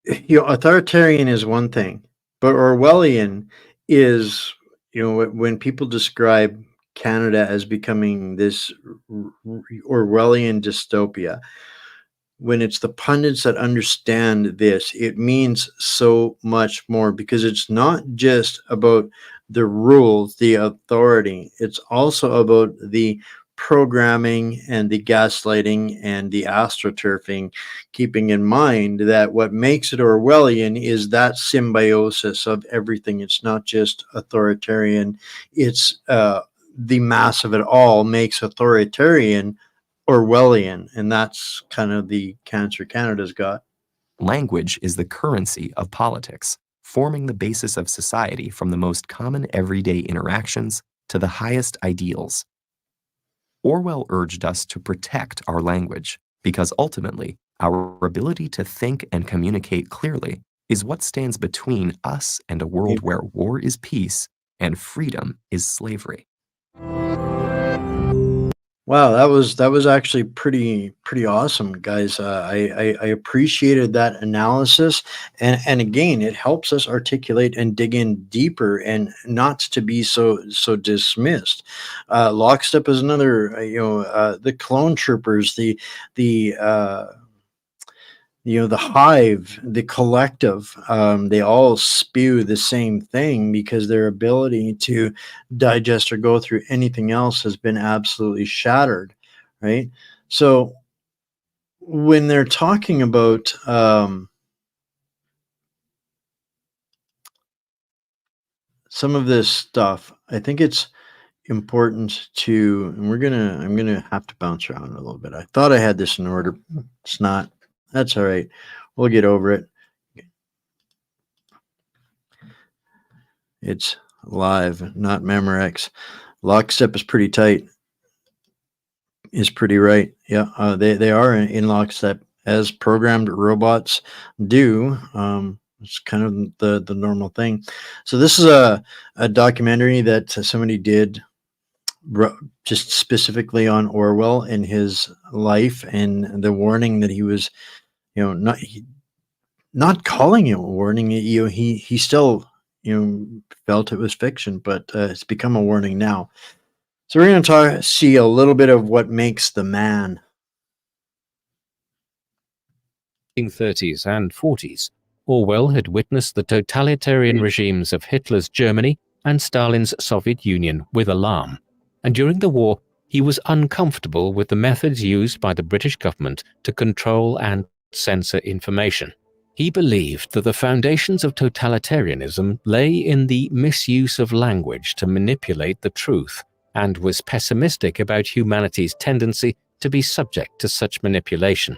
authoritarian is one thing, but Orwellian is, when people describe Canada as becoming this Orwellian dystopia, when it's the pundits that understand this, it means so much more, because it's not just about the rules, the authority. It's also about the programming and the gaslighting and the astroturfing, keeping in mind that what makes it Orwellian is that symbiosis of everything. It's not just authoritarian. It's the mass of it all makes authoritarian Orwellian, and that's kind of the cancer Canada's got. Language is the currency of politics, forming the basis of society from the most common everyday interactions to the highest ideals. Orwell urged us to protect our language because ultimately, our ability to think and communicate clearly is what stands between us and a world where war is peace and freedom is slavery. Wow, that was actually pretty awesome, guys. I appreciated that analysis, and again, it helps us articulate and dig in deeper, and not to be so dismissed. Lockstep is another. The clone troopers, the the hive, the collective, they all spew the same thing, because their ability to digest or go through anything else has been absolutely shattered, right? So when they're talking about some of this stuff, I think it's important to, and I'm gonna have to bounce around a little bit. I thought I had this in order. It's not. That's all right. We'll get over it. It's live, not Memorex. Lockstep is pretty tight. is pretty right. Yeah, they are in lockstep as programmed robots do. It's kind of the normal thing. So this is a documentary that somebody did just specifically on Orwell and his life and the warning that he was, not calling it a warning. He still felt it was fiction, but it's become a warning now. So we're going to see a little bit of what makes the man. 1930s and 40s, Orwell had witnessed the totalitarian regimes of Hitler's Germany and Stalin's Soviet Union with alarm, and during the war he was uncomfortable with the methods used by the British government to control and censor information. He believed that the foundations of totalitarianism lay in the misuse of language to manipulate the truth, and was pessimistic about humanity's tendency to be subject to such manipulation.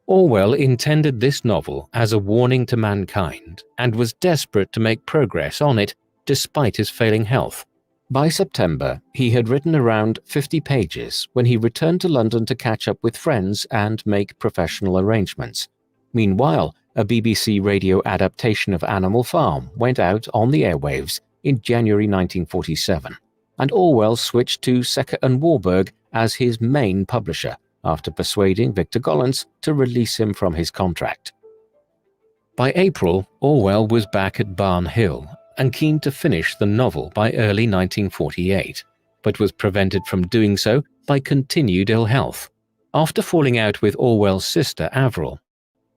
Orwell intended this novel as a warning to mankind and was desperate to make progress on it despite his failing health. By September, he had written around 50 pages when he returned to London to catch up with friends and make professional arrangements. Meanwhile, a BBC radio adaptation of Animal Farm went out on the airwaves in January 1947, and Orwell switched to Secker and Warburg as his main publisher, after persuading Victor Gollancz to release him from his contract. By April, Orwell was back at Barn Hill and keen to finish the novel by early 1948, but was prevented from doing so by continued ill health. After falling out with Orwell's sister Avril,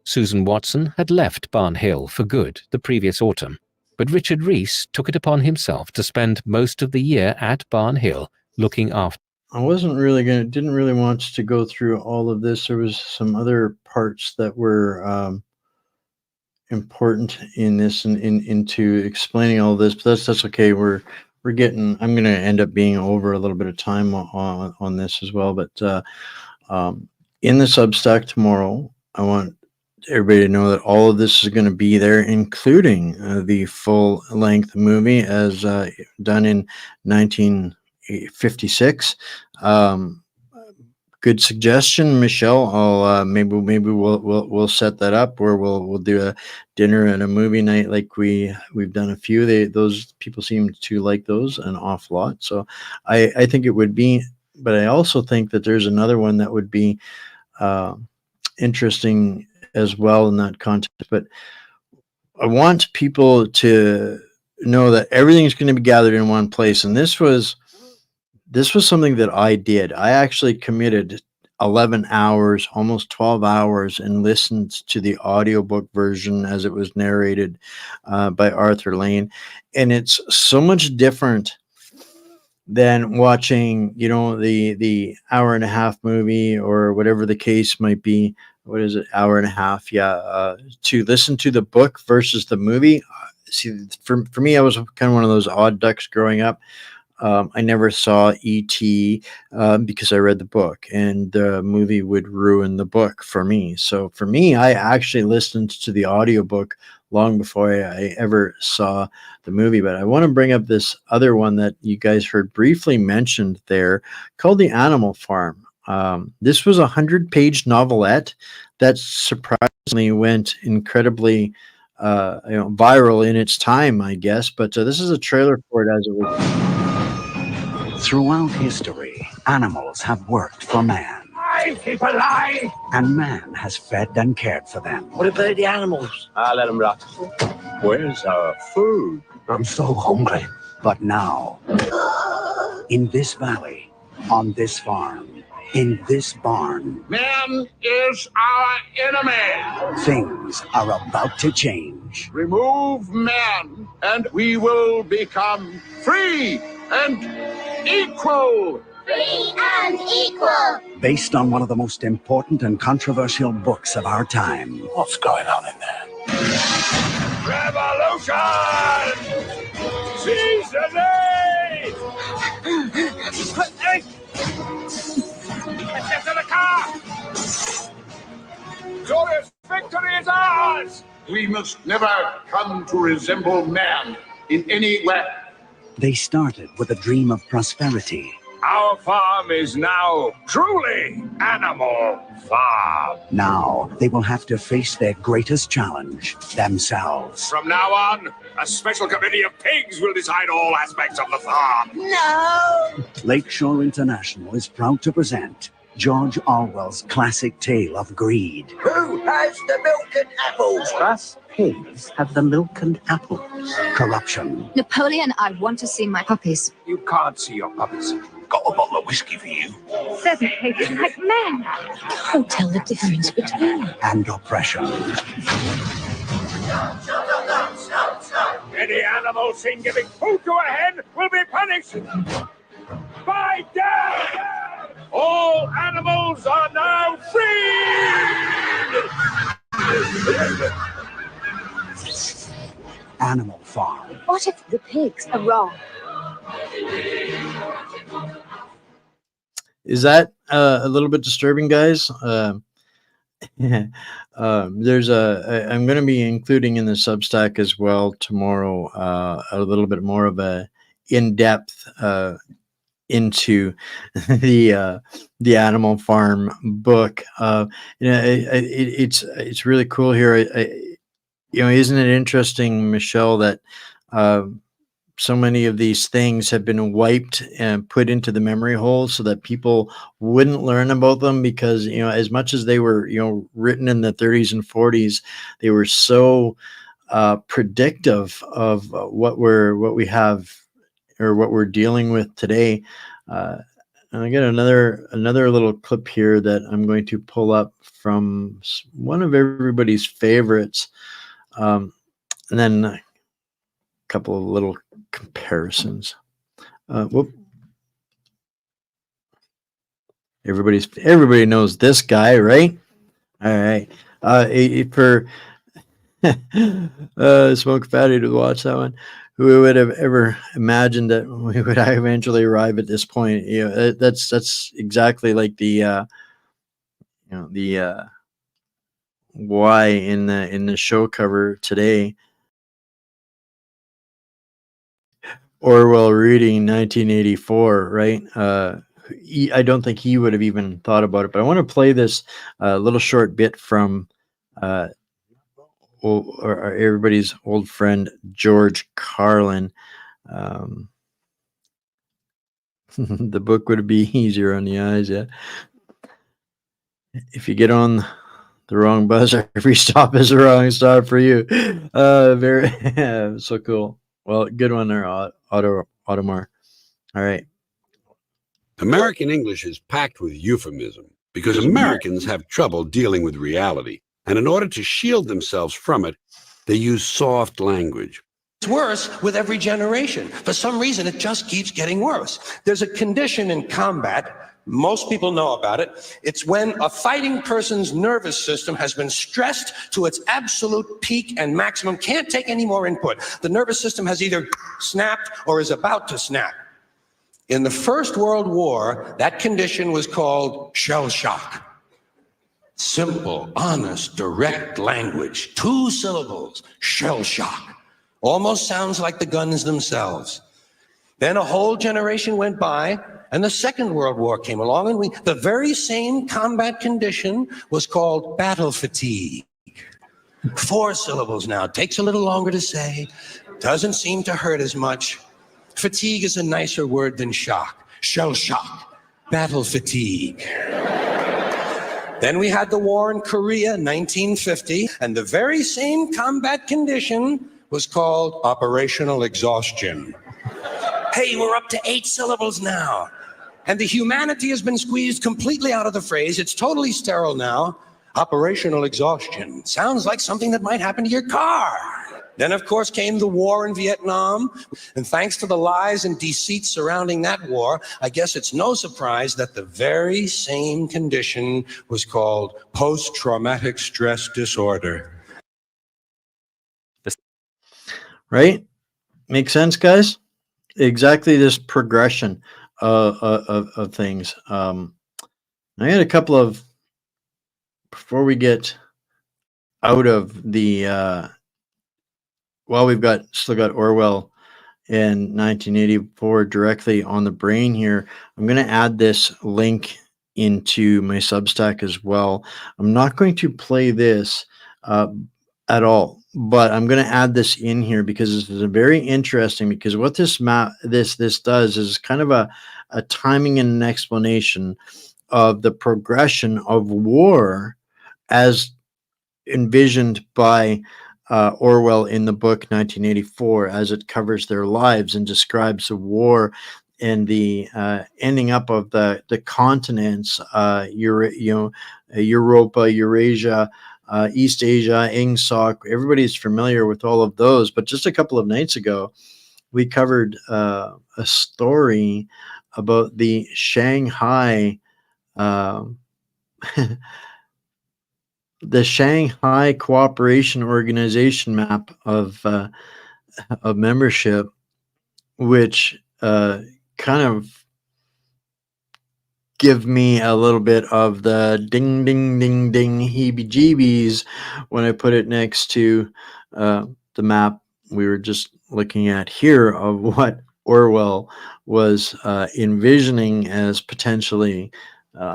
Susan Watson had left Barn Hill for good the previous autumn, but Richard Rees took it upon himself to spend most of the year at Barn Hill looking after. I didn't really want to go through all of this. There was some other parts that were important in this and into explaining all this, but that's okay. I'm going to end up being over a little bit of time on this as well. But in the Substack tomorrow, I want everybody to know that all of this is going to be there, including the full-length movie as done in 1956. Good suggestion, Michelle. I'll maybe we'll set that up, or we'll do a dinner and a movie night like we've done a few. Those people seem to like those an awful lot. So I think it would be, but I also think that there's another one that would be interesting as well in that context. But I want people to know that everything's going to be gathered in one place, and this was something that I did. I actually committed 11 hours, almost 12 hours, and listened to the audiobook version as it was narrated by Arthur Lane. And it's so much different than watching, the hour and a half movie or whatever the case might be. What is it? Hour and a half. Yeah. To listen to the book versus the movie. See, for me, I was kind of one of those odd ducks growing up. I never saw E.T. Because I read the book, and the movie would ruin the book for me. So for me, I actually listened to the audiobook long before I ever saw the movie. But I want to bring up this other one that you guys heard briefly mentioned there, called The Animal Farm. This was a 100-page novelette that surprisingly went incredibly viral in its time, I guess. But this is a trailer for it as it was. Throughout history, animals have worked for man. I keep alive! And man has fed and cared for them. What about the animals? I'll let them rot. Where's our food? I'm so hungry. But now, in this valley, on this farm, in this barn, Man is our enemy. things are about to change. Remove man, and we will become free and equal. Free and equal. Based on one of the most important and controversial books of our time. What's going on in there? Revolution! Season 8! Let's get to the car! Glorious victory is ours! We must never come to resemble man in any way. They started with a dream of prosperity Our farm is now truly Animal Farm. Now they will have to face their greatest challenge, themselves. From now on, a special committee of pigs will decide all aspects of the farm. No! Lakeshore International is proud to present George Orwell's classic tale of greed. Who has the milk and apples? Us pigs have the milk and apples. Corruption. Napoleon, I want to see my puppies. You can't see your puppies. Got a bottle of whiskey for you. They're behaving like men. Can't tell the difference between them. And oppression. Any animal seen giving food to a hen will be punished by death. All animals are now free. Animal Farm. What if the pigs are wrong? Is that a little bit disturbing, guys? There's I'm going to be including in the Substack as well tomorrow a little bit more of a in-depth into the Animal Farm book. It's really cool here. Isn't it interesting, Michelle, that so many of these things have been wiped and put into the memory hole so that people wouldn't learn about them, because as much as they were written in the 30s and 40s, they were so predictive of what we have or what we're dealing with today. And I got another little clip here that I'm going to pull up from one of everybody's favorites, and then a couple of little comparisons. Everybody knows this guy, right? All right. For Smoke Fatty to watch that one. Who would have ever imagined that we would eventually arrive at this point? That's exactly like the why in the show cover today. Orwell reading 1984, right? I don't think he would have even thought about it, but I want to play this little short bit from everybody's old friend George Carlin. The book would be easier on the eyes, yeah. If you get on the wrong buzzer, every stop is a wrong stop for you. Very so cool. Well, good one there, Automar. All right. American English is packed with euphemism because Americans have trouble dealing with reality. And in order to shield themselves from it, they use soft language. It's worse with every generation. For some reason, it just keeps getting worse. There's a condition in combat. Most people know about it. It's when a fighting person's nervous system has been stressed to its absolute peak and maximum, can't take any more input. The nervous system has either snapped or is about to snap. In the First World War, that condition was called shell shock. Simple, honest, direct language. 2 syllables, shell shock. Almost sounds like the guns themselves. Then a whole generation went by, and the Second World War came along, and the very same combat condition was called battle fatigue. 4 syllables now, takes a little longer to say, doesn't seem to hurt as much. Fatigue is a nicer word than shock. Shell shock, battle fatigue. Then we had the war in Korea, 1950, and the very same combat condition was called operational exhaustion. Hey, we're up to 8 syllables now. And the humanity has been squeezed completely out of the phrase. It's totally sterile now. Operational exhaustion. Sounds like something that might happen to your car. Then, of course, came the war in Vietnam. And thanks to the lies and deceit surrounding that war, I guess it's no surprise that the very same condition was called post-traumatic stress disorder. Right? Make sense, guys? Exactly this progression of things. I had a couple of, before we get out of the, we've still got Orwell in 1984 directly on the brain here. I'm going to add this link into my Substack as well. I'm not going to play this at all, but I'm going to add this in here because this is very interesting, because what this does is kind of a timing and an explanation of the progression of war as envisioned by Orwell in the book 1984, as it covers their lives and describes the war and the ending up of the continents, Europa, Eurasia, East Asia, Ingsoc. Everybody's familiar with all of those. But just a couple of nights ago, we covered a story about the Shanghai the Shanghai Cooperation Organization map of membership, which kind of give me a little bit of the ding, ding, ding, ding, heebie-jeebies when I put it next to the map we were just looking at here of what Orwell was envisioning as potentially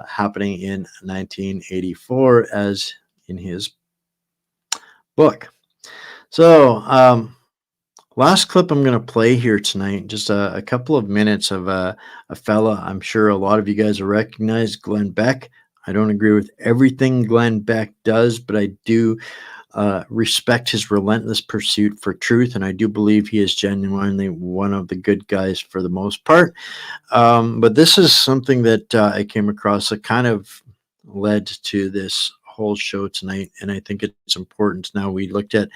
happening in 1984 as in his book. So last clip I'm going to play here tonight, just a couple of minutes of a fella I'm sure a lot of you guys will recognize, Glenn Beck. I don't agree with everything Glenn Beck does, but I do respect his relentless pursuit for truth, and I do believe he is genuinely one of the good guys for the most part. But this is something that I came across that kind of led to this whole show tonight, and I think it's important. Now, we looked at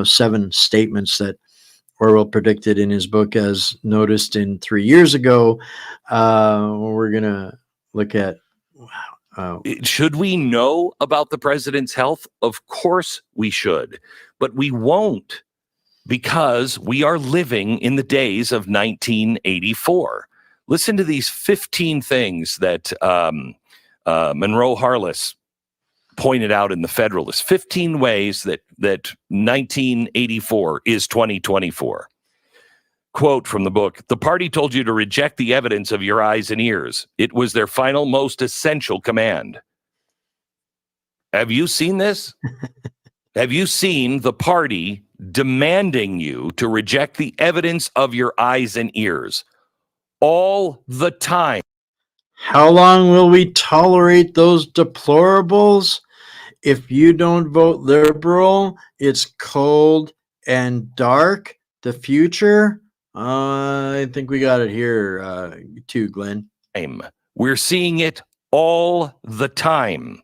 7 statements that Orwell predicted in his book as noticed in 3 years ago. We're gonna look at should we know about the president's health? Of course we should, but we won't, because we are living in the days of 1984. Listen to these 15 things that Monroe Harless pointed out in the Federalist. 15 ways that 1984 is 2024. Quote from the book: "The party told you to reject the evidence of your eyes and ears. It was their final, most essential command." Have you seen this? Have you seen the party demanding you to reject the evidence of your eyes and ears all the time? How long will we tolerate those deplorables? If you don't vote liberal, it's cold and dark. The future? I think we got it here too, Glenn. We're seeing it all the time.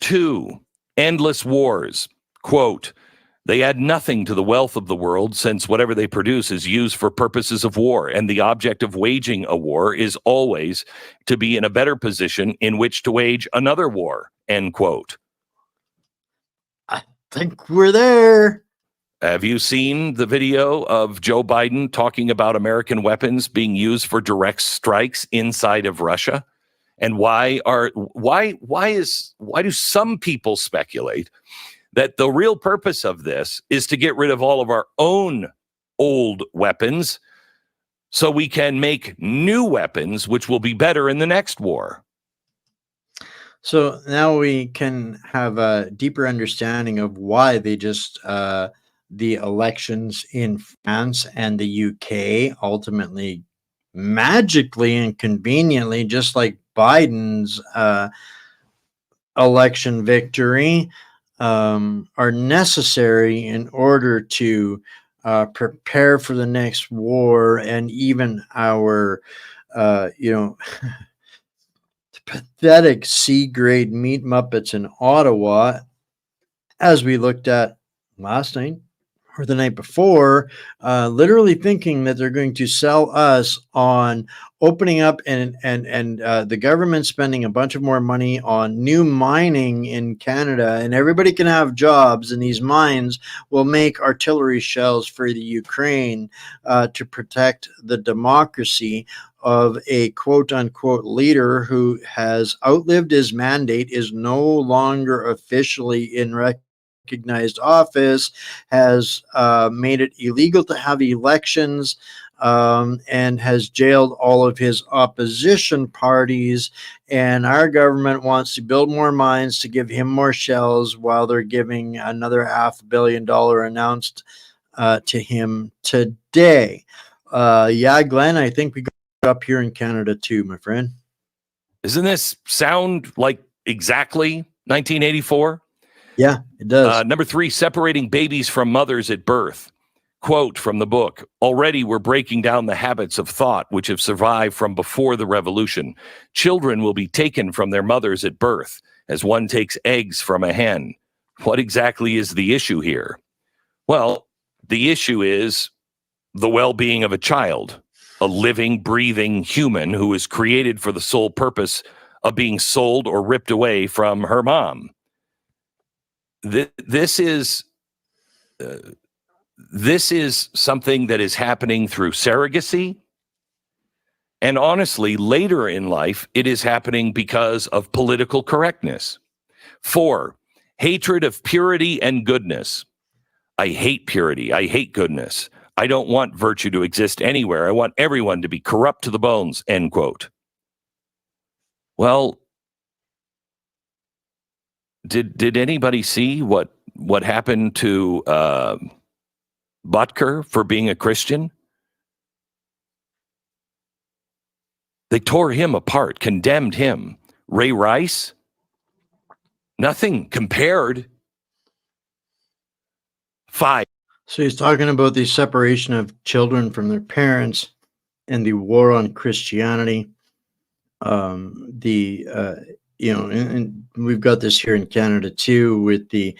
2, endless wars. Quote: "They add nothing to the wealth of the world, since whatever they produce is used for purposes of war, and the object of waging a war is always to be in a better position in which to wage another war." End quote. I think we're there. Have you seen the video of Joe Biden talking about American weapons being used for direct strikes inside of Russia? And why do some people speculate that the real purpose of this is to get rid of all of our own old weapons so we can make new weapons which will be better in the next war? So now we can have a deeper understanding of why they just the elections in France and the UK ultimately, magically and conveniently, just like Biden's election victory, are necessary in order to prepare for the next war, and even our pathetic C-grade meat muppets in Ottawa, as we looked at last night or the night before, literally thinking that they're going to sell us on opening up and the government spending a bunch of more money on new mining in Canada, and everybody can have jobs, and these mines will make artillery shells for the Ukraine to protect the democracy of a quote-unquote leader who has outlived his mandate, is no longer officially in recognized office, has made it illegal to have elections, and has jailed all of his opposition parties. And our government wants to build more mines to give him more shells, while they're giving another $500 million announced to him today. Yeah, Glenn, I think we got up here in Canada too, my friend. Doesn't this sound like exactly 1984? Yeah, it does. Number 3, separating babies from mothers at birth. Quote from the book: already we're breaking down the habits of thought which have survived from before the revolution. Children will be taken from their mothers at birth, as one takes eggs from a hen. What exactly is the issue here? Well, the issue is the well-being of a child, a living, breathing human who is created for the sole purpose of being sold or ripped away from her mom. This is something that is happening through surrogacy. And honestly, later in life, it is happening because of political correctness. 4, hatred of purity and goodness. I hate purity. I hate goodness. I don't want virtue to exist anywhere. I want everyone to be corrupt to the bones, end quote. Well, did anybody see what happened to Butker for being a Christian? They tore him apart, condemned him. Ray Rice? Nothing compared. 5. So he's talking about the separation of children from their parents and the war on Christianity. And we've got this here in Canada too, with the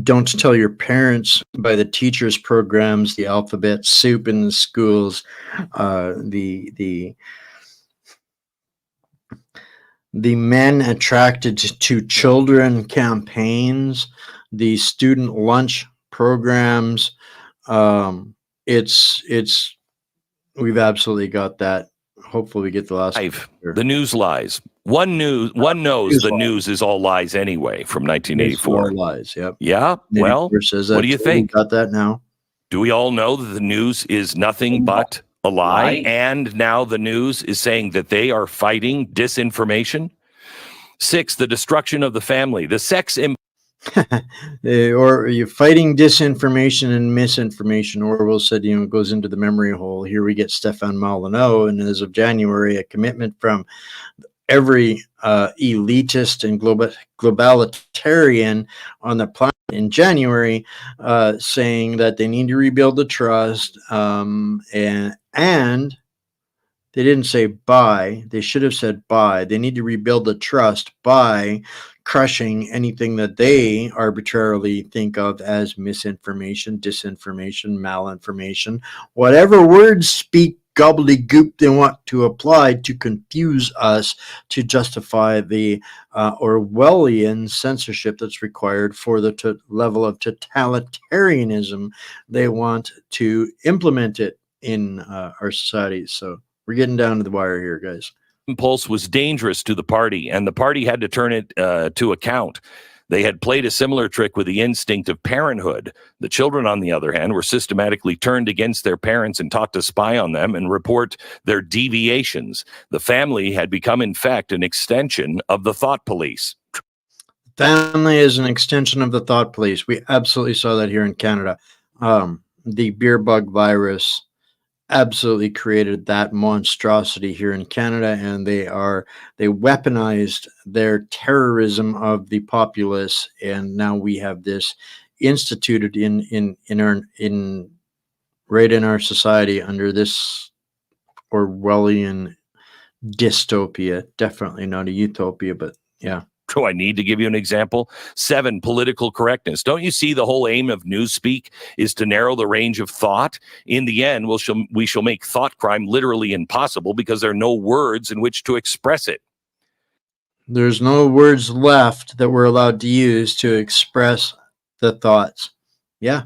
don't tell your parents by the teachers programs, the alphabet soup in the schools, the men attracted to children campaigns, the student lunch programs. We've absolutely got that. Hopefully we get the last 5. The news lies. One knows the news is all lies anyway from 1984. All lies, yep. Yeah, well, what do you think? Got that now? Do we all know that the news is nothing but a lie? And now the news is saying that they are fighting disinformation? 6, the destruction of the family. The sex... or you're fighting disinformation and misinformation. Orwell said, it goes into the memory hole. Here we get Stefan Molyneux, and as of January, a commitment from every elitist and globalitarian on the planet in January, saying that they need to rebuild the trust, and they didn't say by. They should have said by. They need to rebuild the trust by crushing anything that they arbitrarily think of as misinformation, disinformation, malinformation, whatever words speak gobbledygook they want to apply to confuse us, to justify the Orwellian censorship that's required for the level of totalitarianism they want to implement it in our societies. So we're getting down to the wire here, guys. Impulse was dangerous to the party, and the party had to turn it to account. They had played a similar trick with the instinct of parenthood. The children, on the other hand, were systematically turned against their parents and taught to spy on them and report their deviations. The family had become, in fact, an extension of the thought police. Family is an extension of the thought police. We absolutely saw that here in Canada. The beer bug virus absolutely created that monstrosity here in Canada, and they weaponized their terrorism of the populace, and now we have this instituted in our society under this Orwellian dystopia. Definitely not a utopia, but yeah. Do I need to give you an example? 7, political correctness. Don't you see the whole aim of newspeak is to narrow the range of thought? In the end, we shall make thought crime literally impossible because there are no words in which to express it. There's no words left that we're allowed to use to express the thoughts. Yeah.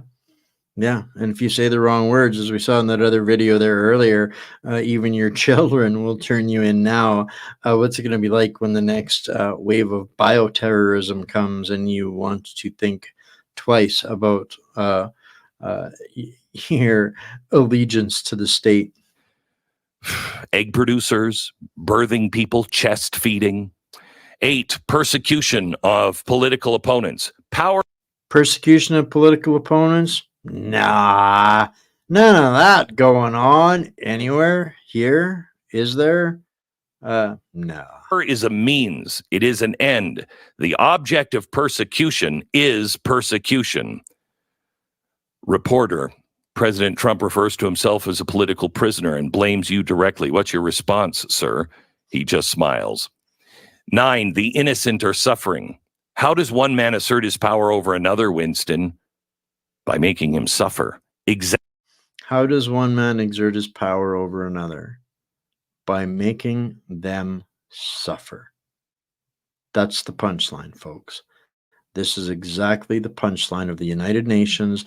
Yeah, and if you say the wrong words, as we saw in that other video there earlier, even your children will turn you in now. What's it going to be like when the next wave of bioterrorism comes and you want to think twice about your allegiance to the state? Egg producers, birthing people, chest feeding. 8, persecution of political opponents. Power. Persecution of political opponents? Nah, none of that going on anywhere here. Is there? No. Is a means. It is an end. The object of persecution is persecution. Reporter. President Trump refers to himself as a political prisoner and blames you directly. What's your response, sir? He just smiles. 9, the innocent are suffering. How does one man assert his power over another, Winston? By making him suffer. How does one man exert his power over another? By making them suffer. That's the punchline, folks. This is exactly the punchline of the United Nations,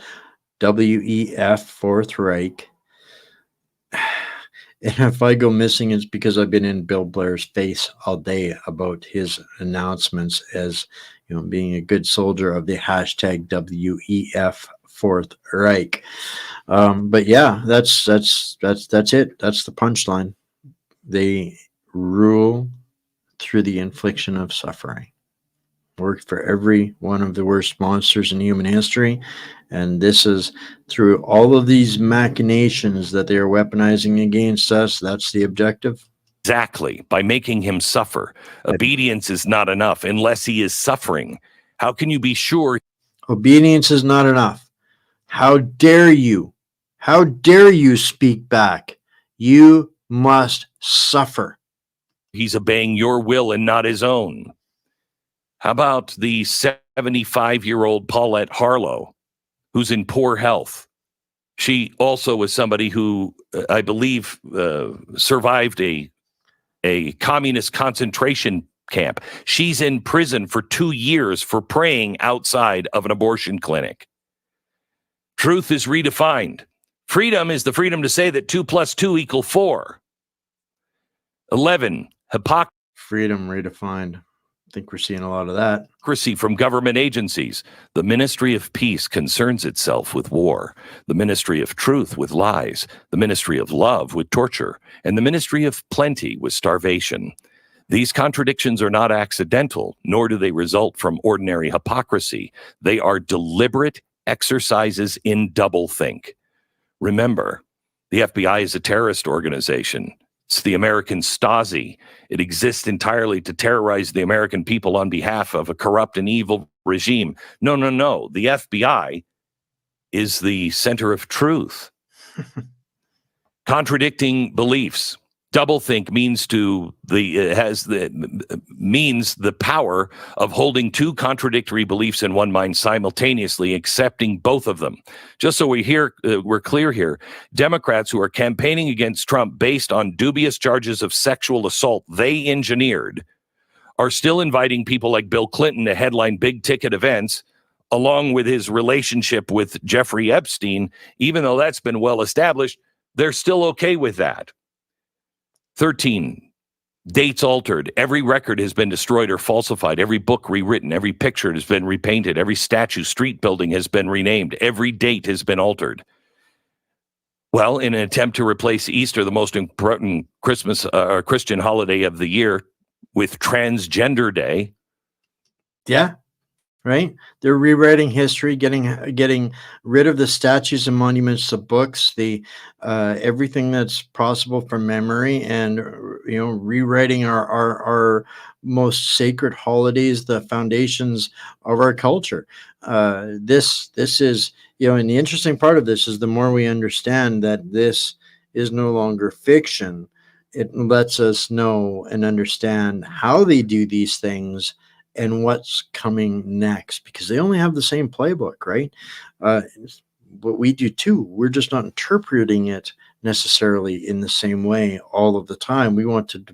WEF, Fourth Reich. And if I go missing, it's because I've been in Bill Blair's face all day about his announcements as, being a good soldier of the hashtag WEF Fourth Reich. But yeah, that's it. That's the punchline. They rule through the infliction of suffering. Worked for every one of the worst monsters in human history. And this is through all of these machinations that they are weaponizing against us. That's the objective. Exactly. By making him suffer. Obedience is not enough unless he is suffering. How can you be sure? Obedience is not enough. How dare you? How dare you speak back? You must suffer. He's obeying your will and not his own. How about the 75-year-old Paulette Harlow, who's in poor health? She also was somebody who, I believe, survived a communist concentration camp. She's in prison for 2 years for praying outside of an abortion clinic. Truth is redefined. Freedom is the freedom to say that 2 + 2 = 4. 11, hypocrisy. Freedom redefined. I think we're seeing a lot of that. Hypocrisy from government agencies. The Ministry of Peace concerns itself with war. The Ministry of Truth with lies. The Ministry of Love with torture. And the Ministry of Plenty with starvation. These contradictions are not accidental, nor do they result from ordinary hypocrisy. They are deliberate exercises in doublethink. Remember, the FBI is a terrorist organization. It's the American Stasi. It exists entirely to terrorize the American people on behalf of a corrupt and evil regime. No. The FBI is the center of truth. Contradicting beliefs. Doublethink means means the power of holding two contradictory beliefs in one mind simultaneously, accepting both of them. Just so we're clear here, Democrats who are campaigning against Trump based on dubious charges of sexual assault they engineered are still inviting people like Bill Clinton to headline big ticket events, along with his relationship with Jeffrey Epstein. Even though that's been well established, they're still okay with that. 13, dates altered. Every record has been destroyed or falsified. Every book rewritten. Every picture has been repainted. Every statue, street building has been renamed. Every date has been altered. Well, in an attempt to replace Easter, the most important Christmas or Christian holiday of the year, with Transgender Day. Yeah. Right? They're rewriting history, getting rid of the statues and monuments to books, the everything that's possible from memory, and rewriting our most sacred holidays, the foundations of our culture. This is, and the interesting part of this is the more we understand that this is no longer fiction, it lets us know and understand how they do these things and what's coming next, because they only have the same playbook, right? What we do too, we're just not interpreting it necessarily in the same way all of the time. We want to,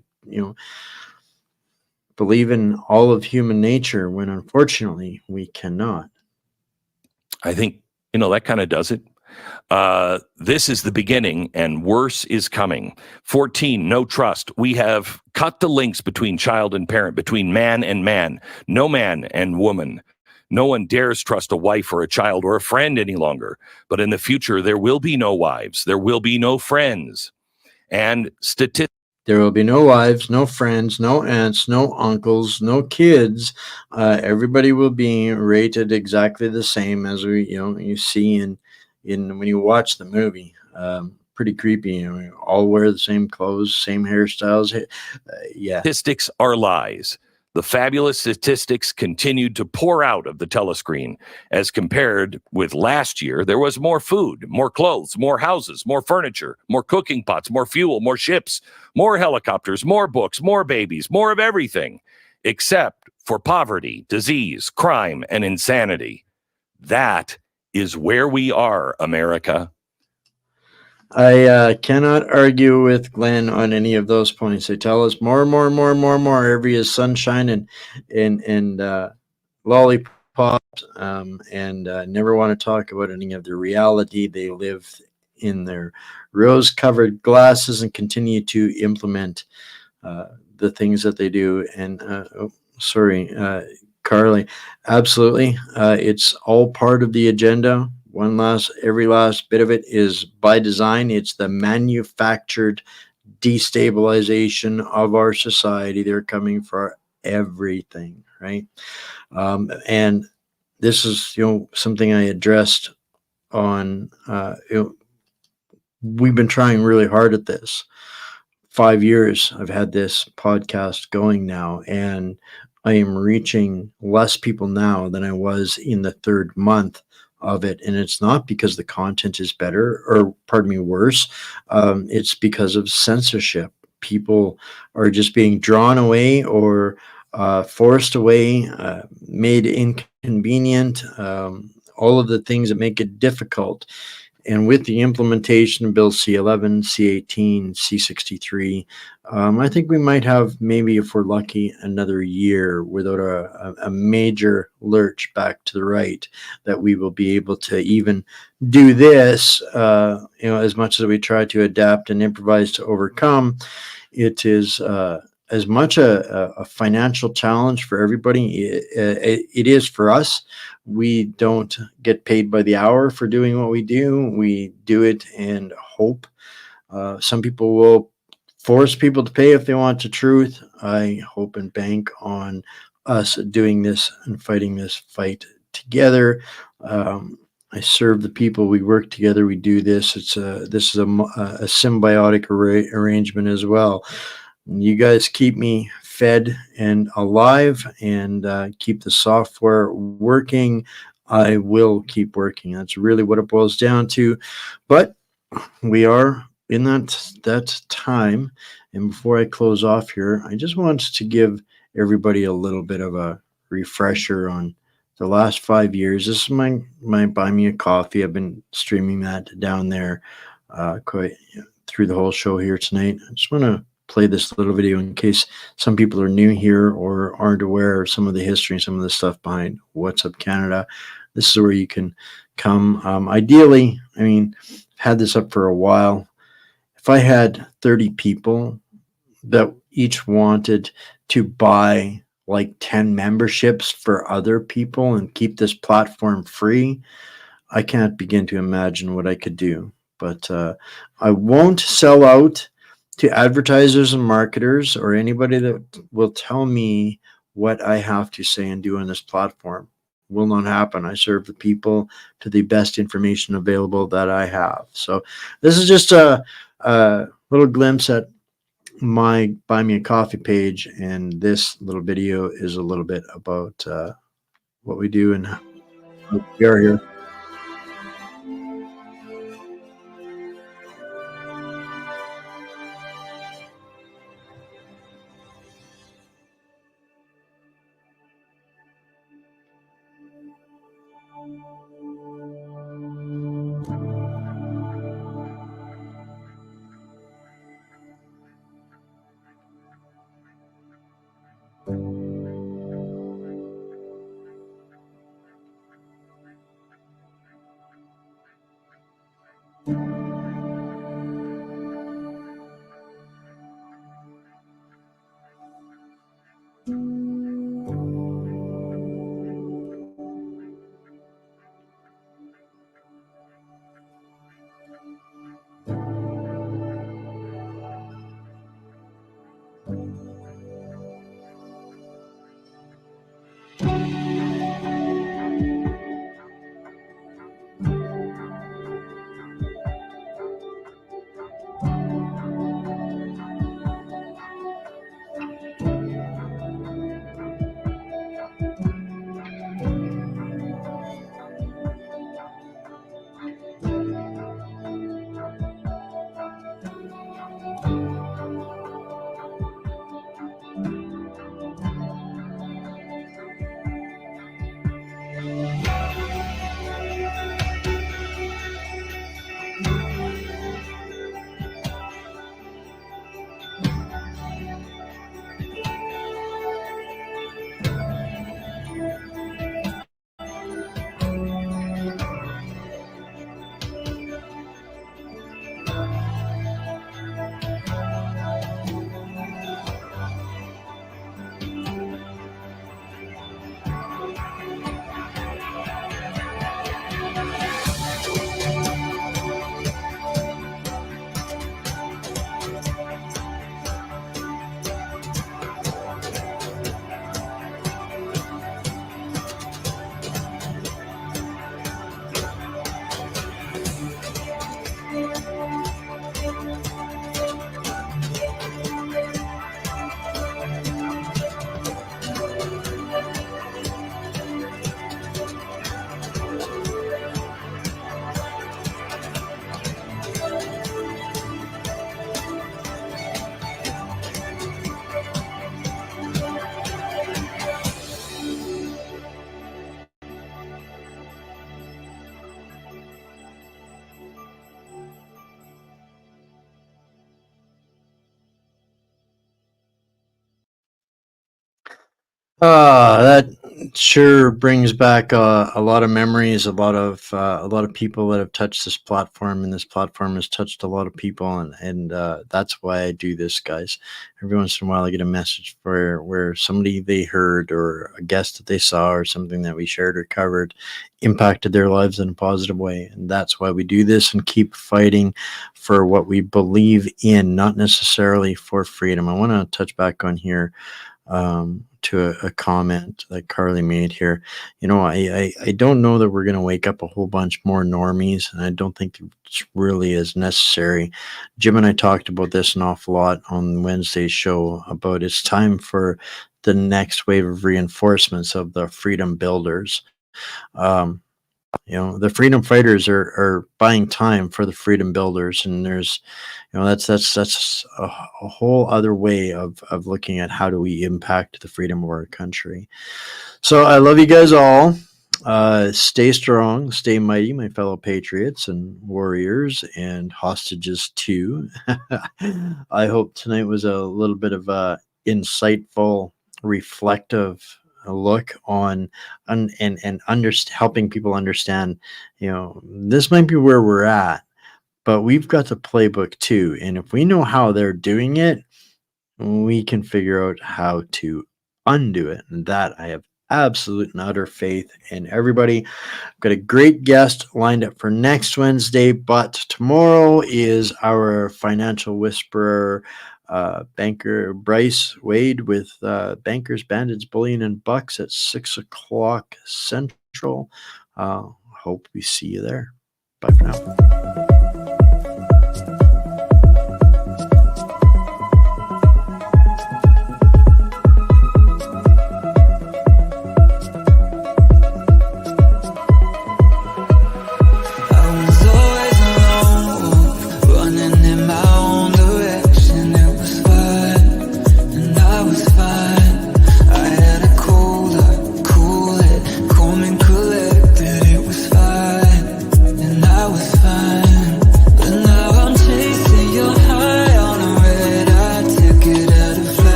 believe in all of human nature when unfortunately we cannot. I think, that kind of does it. This is the beginning, and worse is coming. 14, no trust. We have cut the links between child and parent, between man and man, no man and woman. No one dares trust a wife or a child or a friend any longer. But in the future, there will be no wives. There will be no friends. And statistics. There will be no wives, no friends, no aunts, no uncles, no kids. Everybody will be rated exactly the same as you see in when you watch the movie. Pretty creepy. All wear the same clothes, same hairstyles. Yeah. Statistics are lies. The fabulous statistics continued to pour out of the telescreen. As compared with last year, there was more food, more clothes, more houses, more furniture, more cooking pots, more fuel, more ships, more helicopters, more books, more babies, more of everything, except for poverty, disease, crime, and insanity. That is where we are, America. I cannot argue with Glenn on any of those points. They tell us more, more, more, more, more. Every is sunshine and lollipops, and never want to talk about any of the reality. They live in their rose-covered glasses and continue to implement the things that they do. And Carly, absolutely, it's all part of the agenda. Every last bit of it is by design. It's the manufactured destabilization of our society. They're coming for everything, right? And this is, something I addressed on. We've been trying really hard at this. 5 years I've had this podcast going now, and I am reaching less people now than I was in the third month of it. And it's not because the content is better or, pardon me, worse. It's because of censorship. People are just being drawn away or forced away, made inconvenient, all of the things that make it difficult. And with the implementation of Bill C-11, C-18, C-63, I think we might have, maybe if we're lucky, another year without a major lurch back to the right, that we will be able to even do this, as much as we try to adapt and improvise to overcome. It is as much a financial challenge for everybody. It is for us. We don't get paid by the hour for doing what we do. We do it and hope. Some people will force people to pay if they want the truth. I hope and bank on us doing this and fighting this fight together. I serve the people. We work together. We do this. This is a symbiotic arrangement as well. You guys keep me fed and alive, and keep the software working. I will keep working. That's really what it boils down to. But we are in that time. And before I close off here, I just wanted to give everybody a little bit of a refresher on the last 5 years. This is my Buy Me a Coffee. I've been streaming that down there quite through the whole show here tonight. I just want to play this little video in case some people are new here or aren't aware of some of the history and some of the stuff behind What's Up Canada. This is where you can come. Ideally, I've had this up for a while. If I had 30 people that each wanted to buy like 10 memberships for other people and keep this platform free, I can't begin to imagine what I could do. But I won't sell out to advertisers and marketers or anybody that will tell me what I have to say and do on this platform. Will not happen. I serve the people to the best information available that I have. So this is just a little glimpse at my Buy Me a Coffee page, and this little video is a little bit about what we do and how we are here. That sure brings back a lot of memories, a lot of people that have touched this platform, and this platform has touched a lot of people, and that's why I do this, guys. Every once in a while, I get a message where somebody they heard or a guest that they saw or something that we shared or covered impacted their lives in a positive way, and that's why we do this and keep fighting for what we believe in, not necessarily for freedom. I want to touch back on here to a comment that Carly made here. You know, I don't know that we're going to wake up a whole bunch more normies, and I don't think it's really as necessary. Jim and I talked about this an awful lot on Wednesday's show about it's time for the next wave of reinforcements of the freedom builders. Um, you know, the freedom fighters are buying time for the freedom builders, and there's, you know, that's a whole other way of looking at how do we impact the freedom of our country. So I love you guys all. Stay strong, stay mighty, my fellow patriots and warriors and hostages too. I hope tonight was a little bit of a insightful, reflective look on helping people understand, you know, this might be where we're at, but we've got the playbook too, and if we know how they're doing it, we can figure out how to undo it, and that I have absolute and utter faith in. Everybody, I've got a great guest lined up for next Wednesday, but tomorrow is our financial whisperer, banker Bryce Wade with Bankers, Bandits, Bullion, and Bucks at 6 o'clock Central. Hope we see you there. Bye for now.